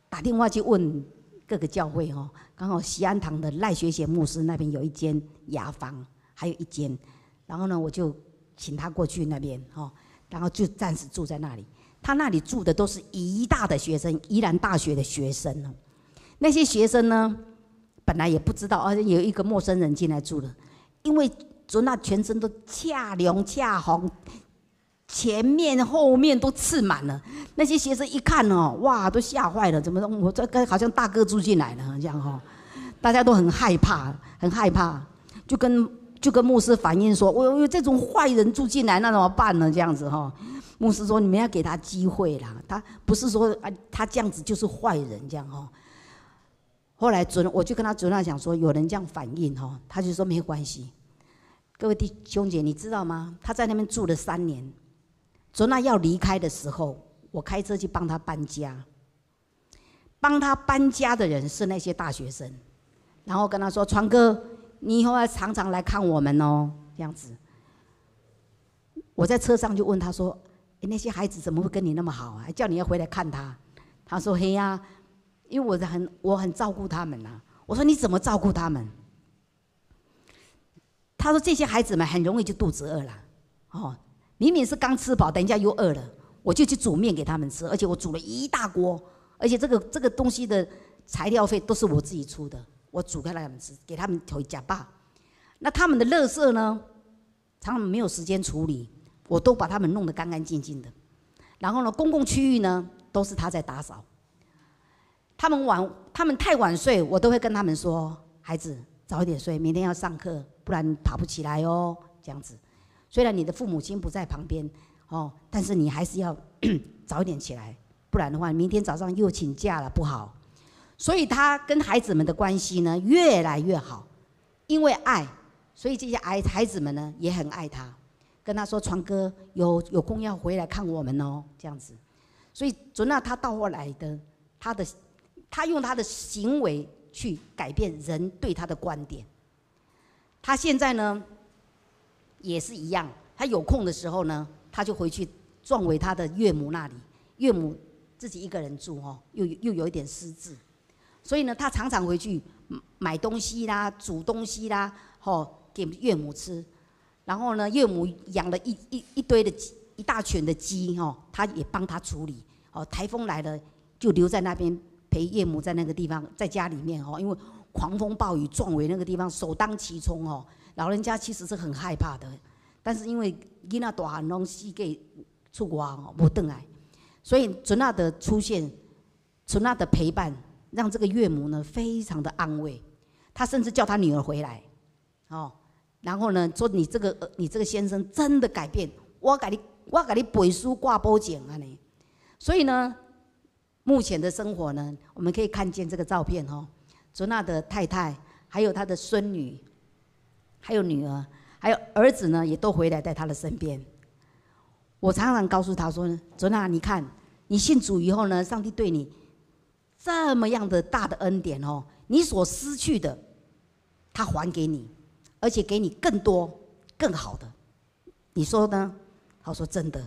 打电话去问各个教会哦，刚好西安堂的赖学贤牧师那边有一间雅房，还有一间，然后呢我就请他过去那边哦，然后就暂时住在那里。他那里住的都是宜大的学生，宜兰大学的学生哦，那些学生呢？本来也不知道，而且有一个陌生人进来住了，因为那全身都恰凉恰红，前面后面都刺满了。那些学生一看哦，哇，都吓坏了，怎么我这个好像大哥住进来了这样哈，大家都很害怕，很害怕，就跟牧师反映说，我有这种坏人住进来，那怎么办呢？这样子哈，牧师说你们要给他机会啦，他不是说他这样子就是坏人这样哈。后来我就跟他准讲说，有人这样反映哈，他就说没关系。各位弟兄姐，你知道吗？他在那边住了3年，准要离开的时候，我开车去帮他搬家。帮他搬家的人是那些大学生，然后跟他说：“川哥，你以后要常常来看我们哦。”这样子。我在车上就问他说：“那些孩子怎么会跟你那么好啊？还叫你要回来看他？”他说：“嘿呀。”因为我很照顾他们呐、我说你怎么照顾他们？他说这些孩子们很容易就肚子饿了，哦，明明是刚吃饱，等一下又饿了，我就去煮面给他们吃，而且我煮了一大锅，而且这个东西的材料费都是我自己出的，我煮给他们吃，给他们回家吧。那他们的垃圾呢，常常没有时间处理，我都把他们弄得干干净净的。然后呢，公共区域呢都是他在打扫。他们太晚睡，我都会跟他们说：“孩子，早一点睡，明天要上课，不然你爬不起来哦。”这样子，虽然你的父母亲不在旁边哦，但是你还是要早一点起来，不然的话，明天早上又请假了，不好。所以他跟孩子们的关系呢越来越好，因为爱，所以这些孩子们呢也很爱他，跟他说：“川哥有空要回来看我们哦。”这样子，所以准那他到后来的他用他的行为去改变人对他的观点。他现在呢，也是一样。他有空的时候呢，他就回去撞回他的岳母那里。岳母自己一个人住哦，又有一点失智，所以呢，他常常回去买东西啦、煮东西啦，给岳母吃。然后呢，岳母养了一堆的一大群的鸡他也帮他处理。台风来了就留在那边陪岳母在那个地方，在家里面因为狂风暴雨撞毁那个地方，首当其冲老人家其实是很害怕的，但是因为囡仔大汉拢死给出国无回来，所以准娜的出现，准娜的陪伴，让这个岳母呢非常的安慰。他甚至叫他女儿回来，然后呢说你这个先生真的改变，我给你背书挂保证啊呢。所以呢，目前的生活呢，我们可以看见这个照片准娜的太太，还有他的孙女，还有女儿，还有儿子呢，也都回来在他的身边。我常常告诉他说：“准娜，你看，你信主以后呢，上帝对你这么样的大的恩典你所失去的，他还给你，而且给你更多、更好的。你说呢？”他说：“真的。”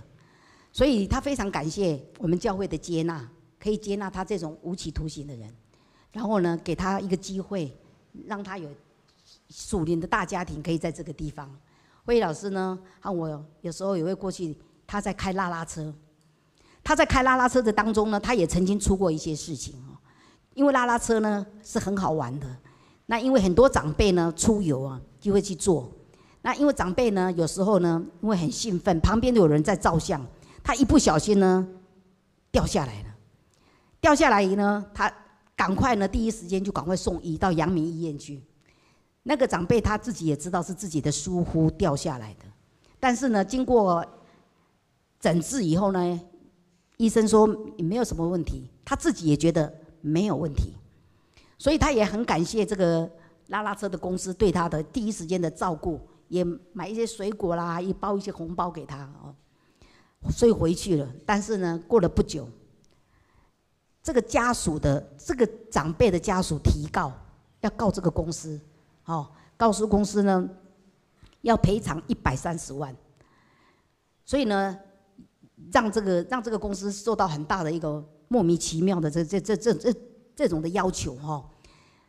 所以他非常感谢我们教会的接纳，可以接纳他这种无期徒刑的人，然后呢，给他一个机会，让他有属灵的大家庭，可以在这个地方。慧老师呢，和我有时候也会过去，他在开拉拉车，他在开拉拉车的当中呢，他也曾经出过一些事情因为拉拉车呢是很好玩的，那因为很多长辈呢出游就会去坐，那因为长辈呢有时候呢因为很兴奋，旁边有人在照相，他一不小心呢掉下来了，掉下来呢他赶快呢第一时间就赶快送医到阳明医院去。那个长辈他自己也知道是自己的疏忽掉下来的，但是呢经过诊治以后呢，医生说没有什么问题，他自己也觉得没有问题，所以他也很感谢这个拉拉车的公司对他的第一时间的照顾，也买一些水果啦，也包一些红包给他所以回去了。但是呢，过了不久，这个家属的这个长辈的家属提告，要告这个公司，告诉公司呢要赔偿130万，所以呢，让这个公司受到很大的一个莫名其妙的这种的要求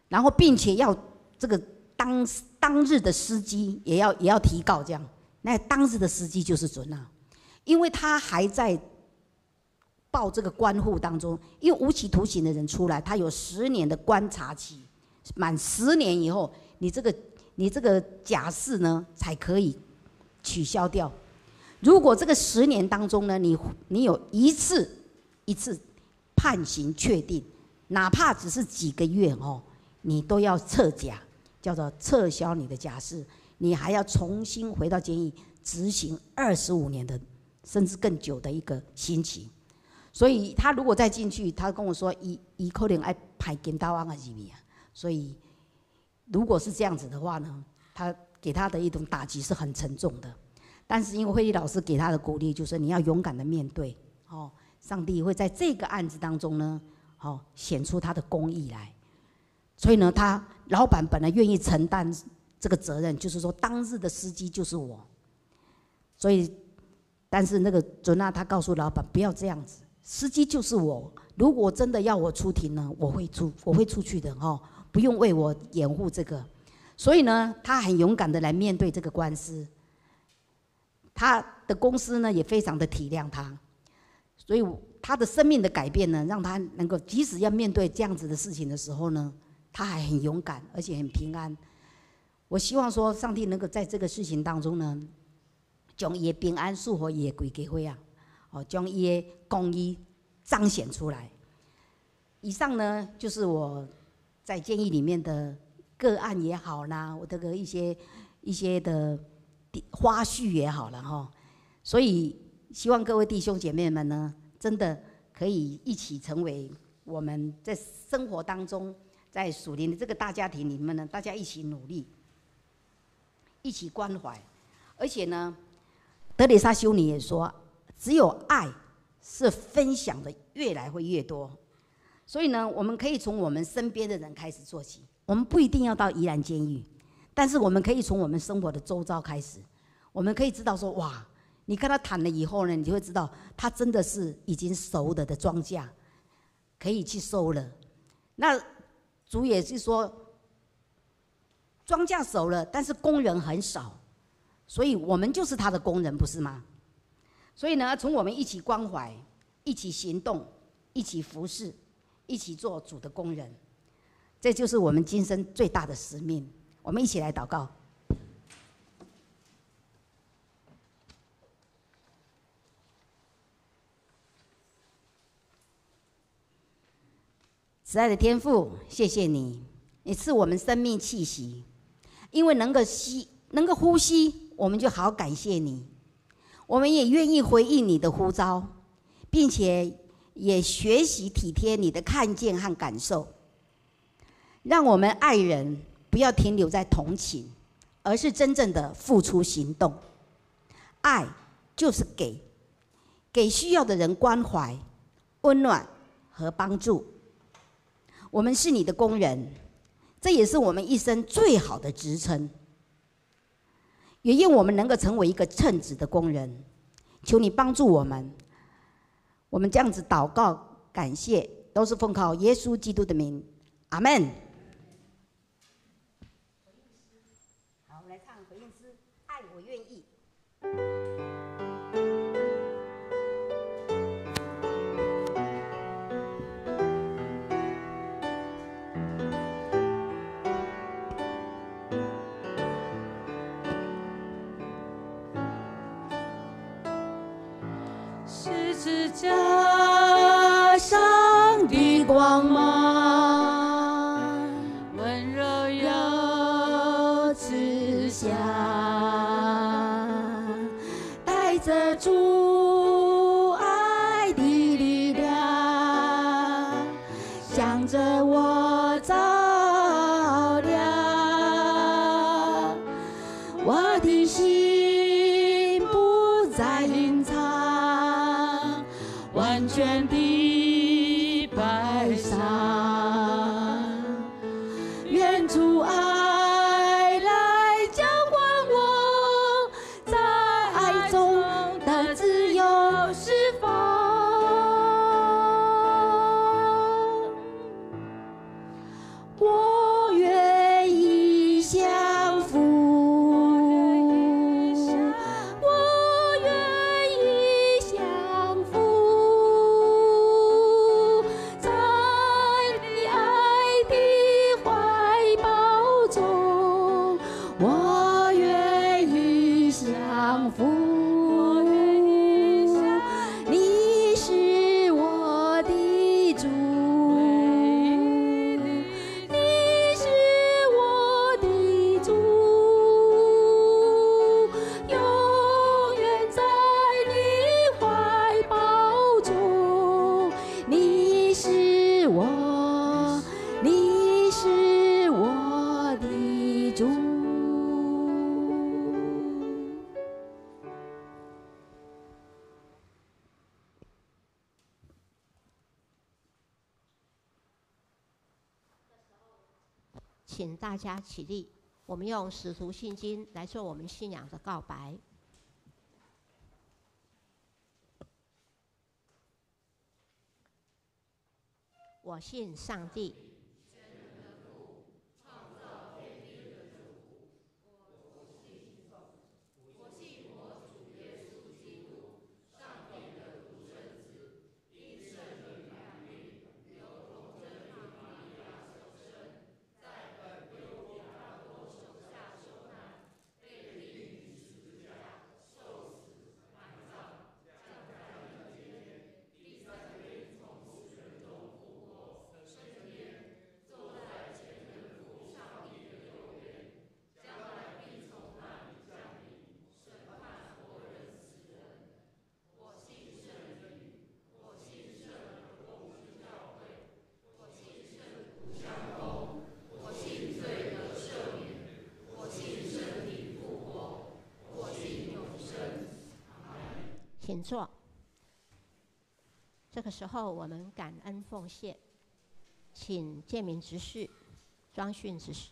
然后并且要这个当日的司机也要提告这样。那当日的司机就是准娜，因为他还在报这个关户当中，因为无期徒刑的人出来，他有10年的观察期，满10年以后，你这个假释呢才可以取消掉。如果这个10年当中呢，你有一次判刑确定，哪怕只是几个月你都要撤假，叫做撤销你的假释，你还要重新回到监狱执行25年的甚至更久的一个刑期。所以他如果再进去，他跟我说他可能要判监刀案的入面，所以如果是这样子的话呢，他给他的一种打击是很沉重的。但是因为慧丽老师给他的鼓励就是你要勇敢的面对上帝会在这个案子当中呢显出他的公义来。所以呢，他老板本来愿意承担这个责任，就是说当日的司机就是我。所以但是那个准娜他告诉老板不要这样子，司机就是我，如果真的要我出庭呢，我会出去的不用为我掩护这个。所以呢，他很勇敢的来面对这个官司。他的公司呢也非常的体谅他，所以他的生命的改变呢，让他能够即使要面对这样子的事情的时候呢，他还很勇敢，而且很平安。我希望说，上帝能够在这个事情当中呢，将伊的平安赐予伊的规家伙将伊的公义彰显出来。以上呢，就是我在监狱里面的个案也好啦，我这个一些的花絮也好了所以希望各位弟兄姐妹们呢，真的可以一起成为我们在生活当中，在属灵的这个大家庭里面呢，大家一起努力，一起关怀。而且呢，德蕾莎修女也说，只有爱是分享的越来会越多。所以呢，我们可以从我们身边的人开始做起，我们不一定要到宜兰监狱，但是我们可以从我们生活的周遭开始，我们可以知道说，哇，你跟他谈了以后呢，你就会知道他真的是已经熟了的庄稼，可以去收了。那主也是说，庄稼熟了，但是工人很少，所以我们就是他的工人，不是吗？所以呢，从我们一起关怀、一起行动、一起服侍、一起做主的工人，这就是我们今生最大的使命。我们一起来祷告。慈爱的天父，谢谢你，你赐我们生命气息，因为能够呼吸，我们就好感谢你。我们也愿意回应你的呼召，并且也学习体贴你的看见和感受，让我们爱人不要停留在同情，而是真正的付出行动。爱就是给需要的人关怀、温暖和帮助。我们是你的工人，这也是我们一生最好的职称。也愿我们能够成为一个称职的工人，求你帮助我们。我们这样子祷告、感谢，都是奉靠耶稣基督的名，阿们。好，我们来唱回应诗《爱我愿意》。十字架上的光芒，温柔又慈祥，带着主爱的力量，向着我照亮，我的心不再隐藏，完全的摆上，愿主爱来浇灌我，在爱中的自由释放。我愿意降服，我愿意降服，在你爱的怀抱中，我愿意降服。你是我的主，你是我的主，永远在你怀抱中。你是我，你是我的主。请大家起立，我们用使徒信经来做我们信仰的告白。我信上帝，请坐。这个时候，我们感恩奉献，请建民执事、庄训执事。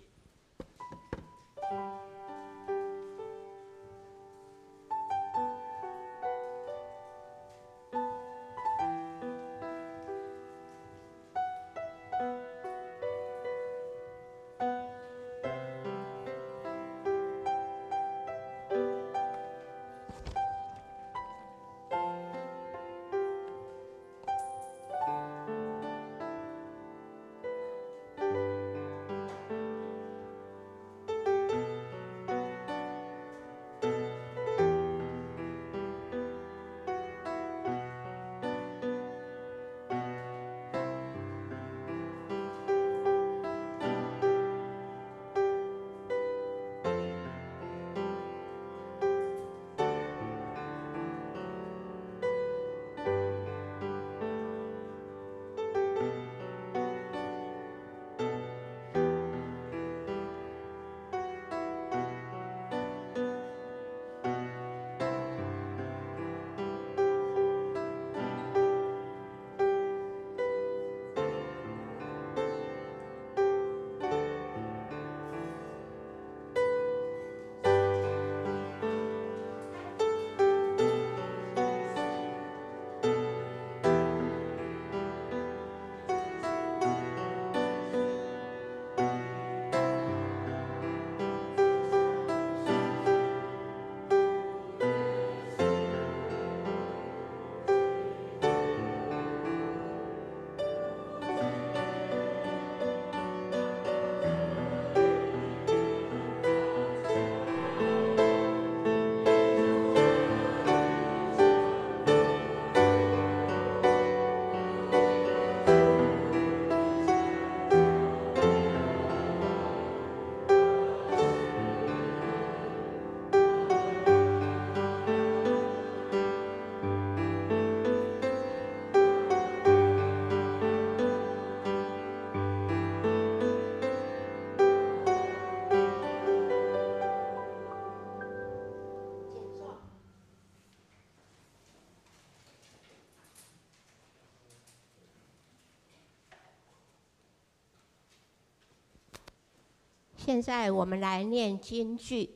现在我们来念金句，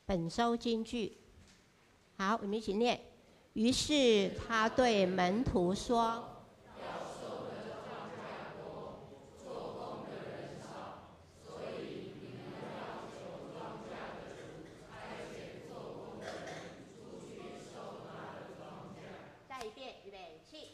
本周金句。好，我们一起念。于是他对门徒说：“再一遍，预备起。”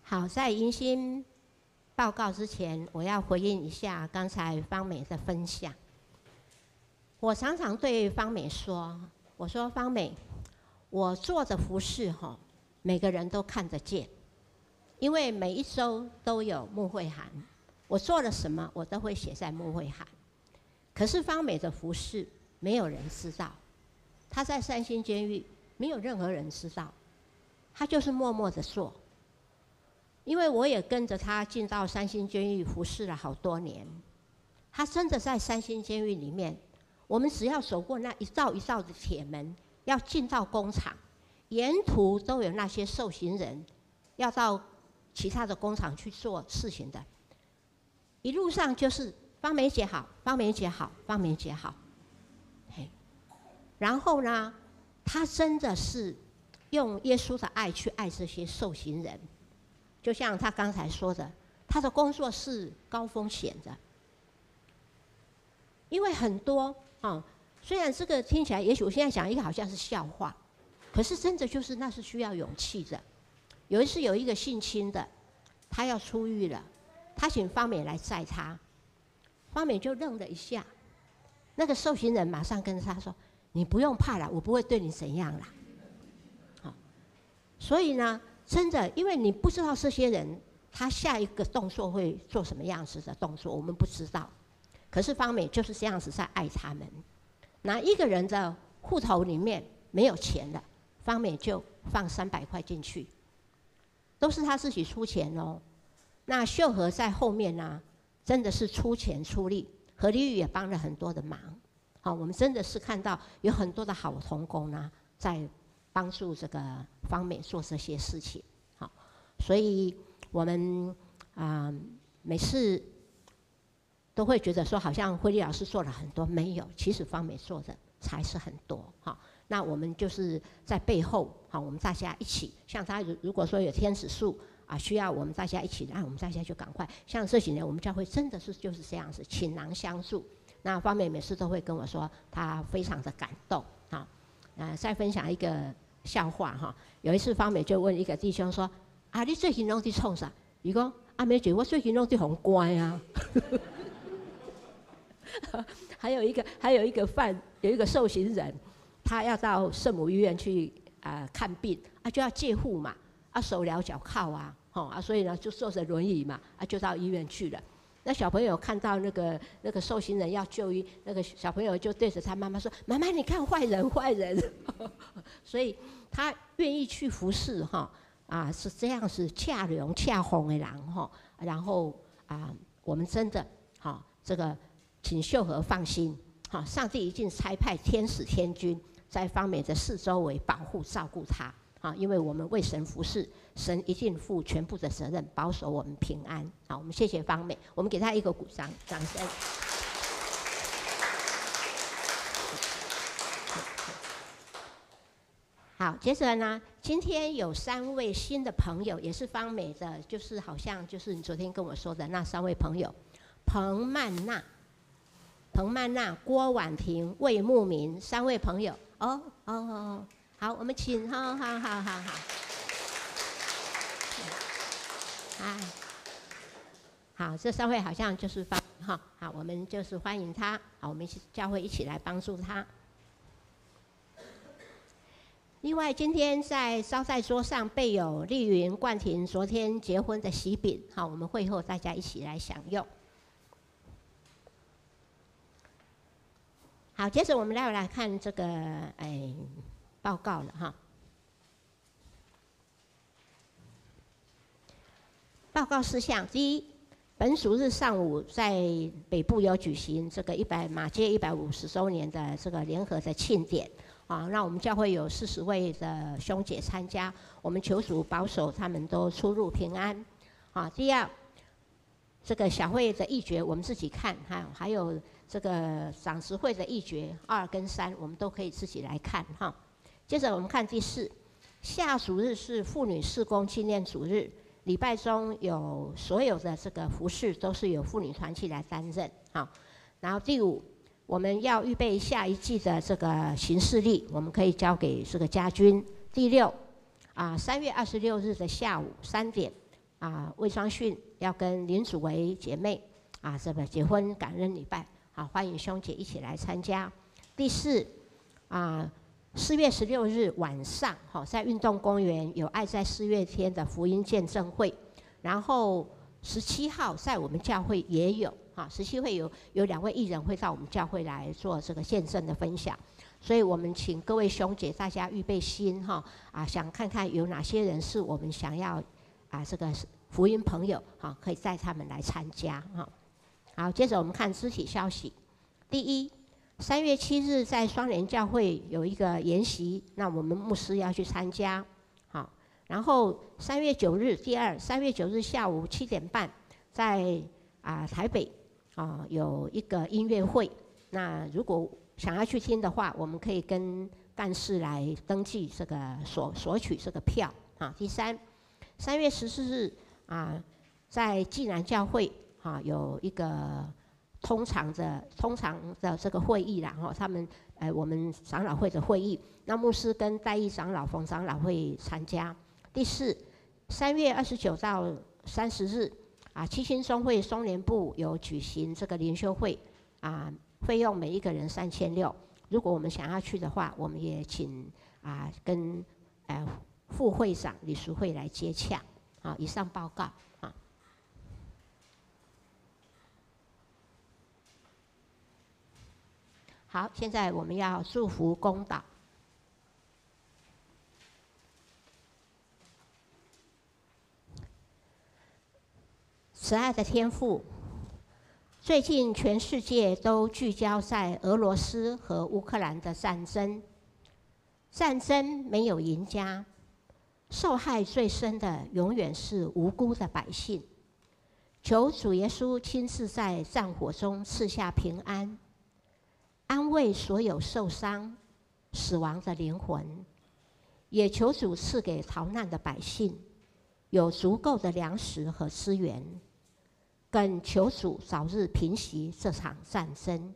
好，在迎新报告之前，我要回应一下刚才芳美的分享。我常常对芳美说：“我说芳美，我做的服事哈，每个人都看得见，因为每一周都有牧会函，我做了什么，我都会写在牧会函。可是芳美的服事，没有人知道，她在三星监狱，没有任何人知道，她就是默默的做。”因为我也跟着他进到三星监狱服侍了好多年，他真的在三星监狱里面，我们只要走过那一道一道的铁门，要进到工厂，沿途都有那些受刑人要到其他的工厂去做事情的，一路上就是芳美姐好，芳美姐好，芳美姐好，嘿，然后呢，他真的是用耶稣的爱去爱这些受刑人。就像他刚才说的，他的工作是高风险的，因为很多虽然这个听起来，也许我现在讲一个好像是笑话，可是真的就是那是需要勇气的。有一次有一个性侵的，他要出狱了，他请芳美来载他，芳美就愣了一下，那个受刑人马上跟他说：“你不用怕啦，我不会对你怎样啦。”好，所以呢。真的，因为你不知道这些人他下一个动作会做什么样子的动作，我们不知道。可是芳美就是这样子在爱他们。哪一个人的户头里面没有钱了，芳美就放300块进去，都是他自己出钱哦。那秀和在后面呢，真的是出钱出力，何丽玉也帮了很多的忙。好，我们真的是看到有很多的好同工呢，在帮助这个芳美做这些事情，好，所以我们每次都会觉得说，好像慧丽老师做了很多，没有，其实芳美做的才是很多，好，那我们就是在背后，好，我们大家一起，像他如果说有天使树需要我们大家一起，那我们大家就赶快，像这几年我们教会真的是就是这样子，倾囊相助。那芳美每次都会跟我说，她非常的感动，好。再分享一个笑话哈。有一次，芳美就问一个弟兄说：“啊，你最近拢在创啥？”伊讲：“阿美姐，我最近拢在很乖啊。”还有一个有一个受刑人，他要到圣母医院去看病就要借护嘛，手镣脚铐所以呢就坐着轮椅嘛就到医院去了。那小朋友看到那个受刑人要就医，那个小朋友就对着他妈妈说：“妈妈，你看坏人，坏人。”所以他愿意去服侍是这样子恰容恰红的人然后我们真的这个请秀和放心上帝一定差派天使天军在芳美的四周围保护照顾他。因为我们为神服侍，神一定负全部的责任，保守我们平安。好，我们谢谢芳美，我们给她一个鼓掌，掌声。好，接着呢，今天有3位新的朋友，也是芳美的，就是好像就是你昨天跟我说的那3位朋友，彭曼娜、郭婉婷、魏慕明3位朋友。好，我们请，好，好，这3位好像就是好，我们就是欢迎他，好，我们教会一起来帮助他。另外，今天在招待桌上备有丽云、冠廷昨天结婚的喜饼，好，我们会后大家一起来享用。好，接着我们来看这个报告了哈。报告事项：第一，本属日上午在北部有举行这个马街150周年的这个联合的庆典啊，那我们教会有40位的兄姐参加，我们求主保守他们都出入平安啊。第二，这个小会的议决我们自己看，还有这个长执会的议决2跟3，我们都可以自己来看哈。接着我们看第4，下主日是妇女事工纪念主日。礼拜中有所有的这个服事都是由妇女团契来担任，好。然后第5，我们要预备下一季的这个行事历，我们可以交给这个家军。第6， 3月26日的下午3点，魏双训要跟林祖维姐妹这个结婚感恩礼拜，好，欢迎兄姐一起来参加。第4，4月16日晚上，在运动公园有爱在4月天的福音见证会，然后17号在我们教会也有，17会有2位艺人会到我们教会来做这个见证的分享，所以我们请各位兄姐大家预备心想看看有哪些人是我们想要这个福音朋友可以带他们来参加好，接着我们看肢体消息。第一，3月7日在双联教会有一个研习，那我们牧师要去参加，好。然后3月9日，第二，3月9日下午7点半，在台北有一个音乐会，那如果想要去听的话，我们可以跟干事来登记这个索取这个票第三，3月14日在济南教会有一个通常的这个会议啦，他们我们长老会的会议，那牧师跟代议长老冯长老会参加。第4，3月29到30日七星中会松联部有举行这个灵修会费用每一个人3600，如果我们想要去的话，我们也请跟副会长李淑慧来接洽以上报告好，现在我们要祝福公祷。慈爱的天父，最近全世界都聚焦在俄罗斯和乌克兰的战争，战争没有赢家，受害最深的永远是无辜的百姓。求主耶稣亲自在战火中赐下平安，安慰所有受伤、死亡的灵魂，也求主赐给逃难的百姓有足够的粮食和资源，更求主早日平息这场战争。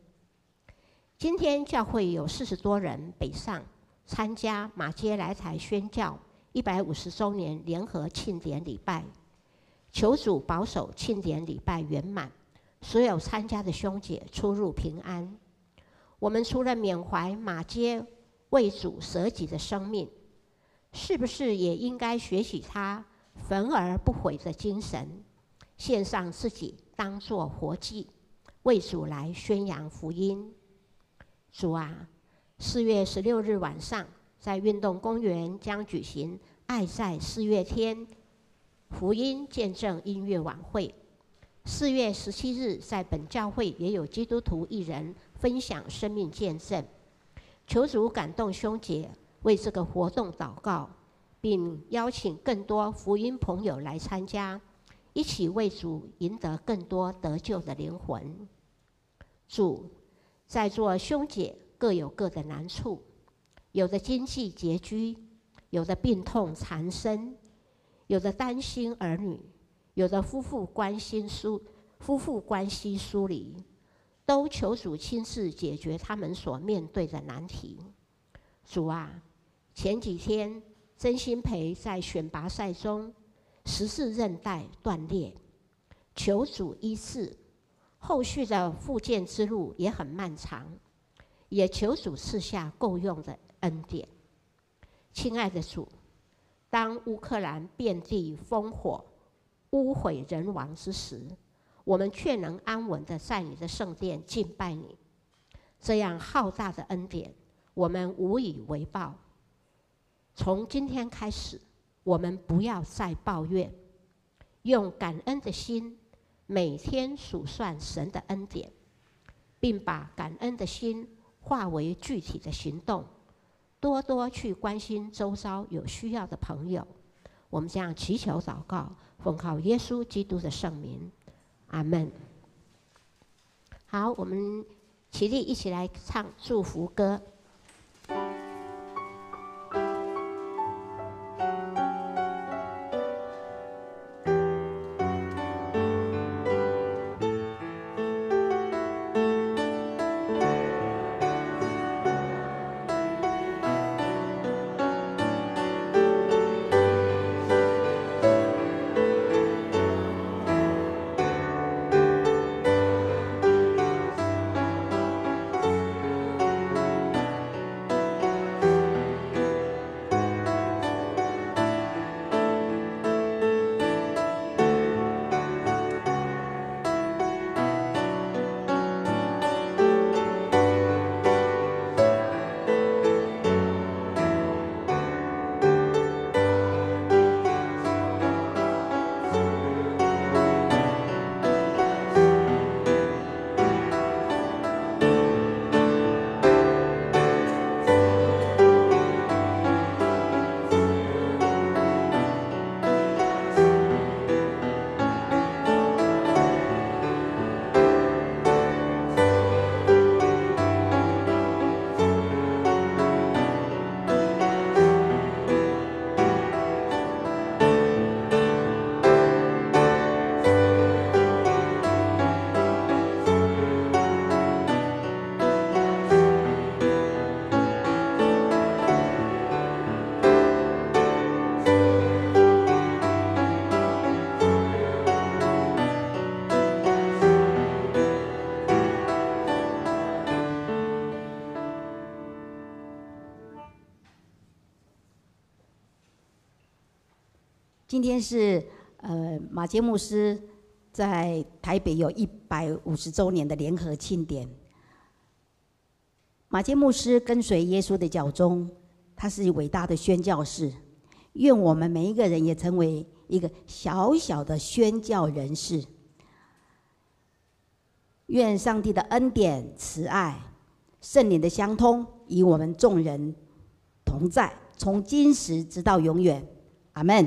今天教会有40多人北上参加马街来台宣教150周年联合庆典礼拜，求主保守庆典礼拜圆满，所有参加的兄姐出入平安。我们除了缅怀马街为主舍己的生命，是不是也应该学习他焚而不毁的精神，献上自己当作活祭，为主来宣扬福音？主啊，4月16日晚上在运动公园将举行爱在4月天福音见证音乐晚会。4月17日在本教会也有基督徒艺人分享生命见证，求主感动兄姐为这个活动祷告，并邀请更多福音朋友来参加，一起为主赢得更多得救的灵魂。主，在座兄姐各有各的难处，有的经济拮据，有的病痛缠身，有的担心儿女，有的夫妇关系疏离，都求主亲自解决他们所面对的难题。主啊，前几天曾心培在选拔赛中14韧带断裂，求主医治，后续的复健之路也很漫长，也求主赐下够用的恩典。亲爱的主，当乌克兰遍地烽火，污毁人亡之时，我们却能安稳地在你的圣殿敬拜你，这样浩大的恩典，我们无以为报。从今天开始，我们不要再抱怨，用感恩的心，每天数算神的恩典，并把感恩的心化为具体的行动，多多去关心周遭有需要的朋友。我们这样祈求祷告，奉靠耶稣基督的圣名，阿们。好，我们起立，一起来唱祝福歌。今天是马偕牧师在台北有150周年的联合庆典。马偕牧师跟随耶稣的脚踪，他是伟大的宣教士。愿我们每一个人也成为一个小小的宣教人士。愿上帝的恩典、慈爱、圣灵的相通，与我们众人同在，从今时直到永远。阿们。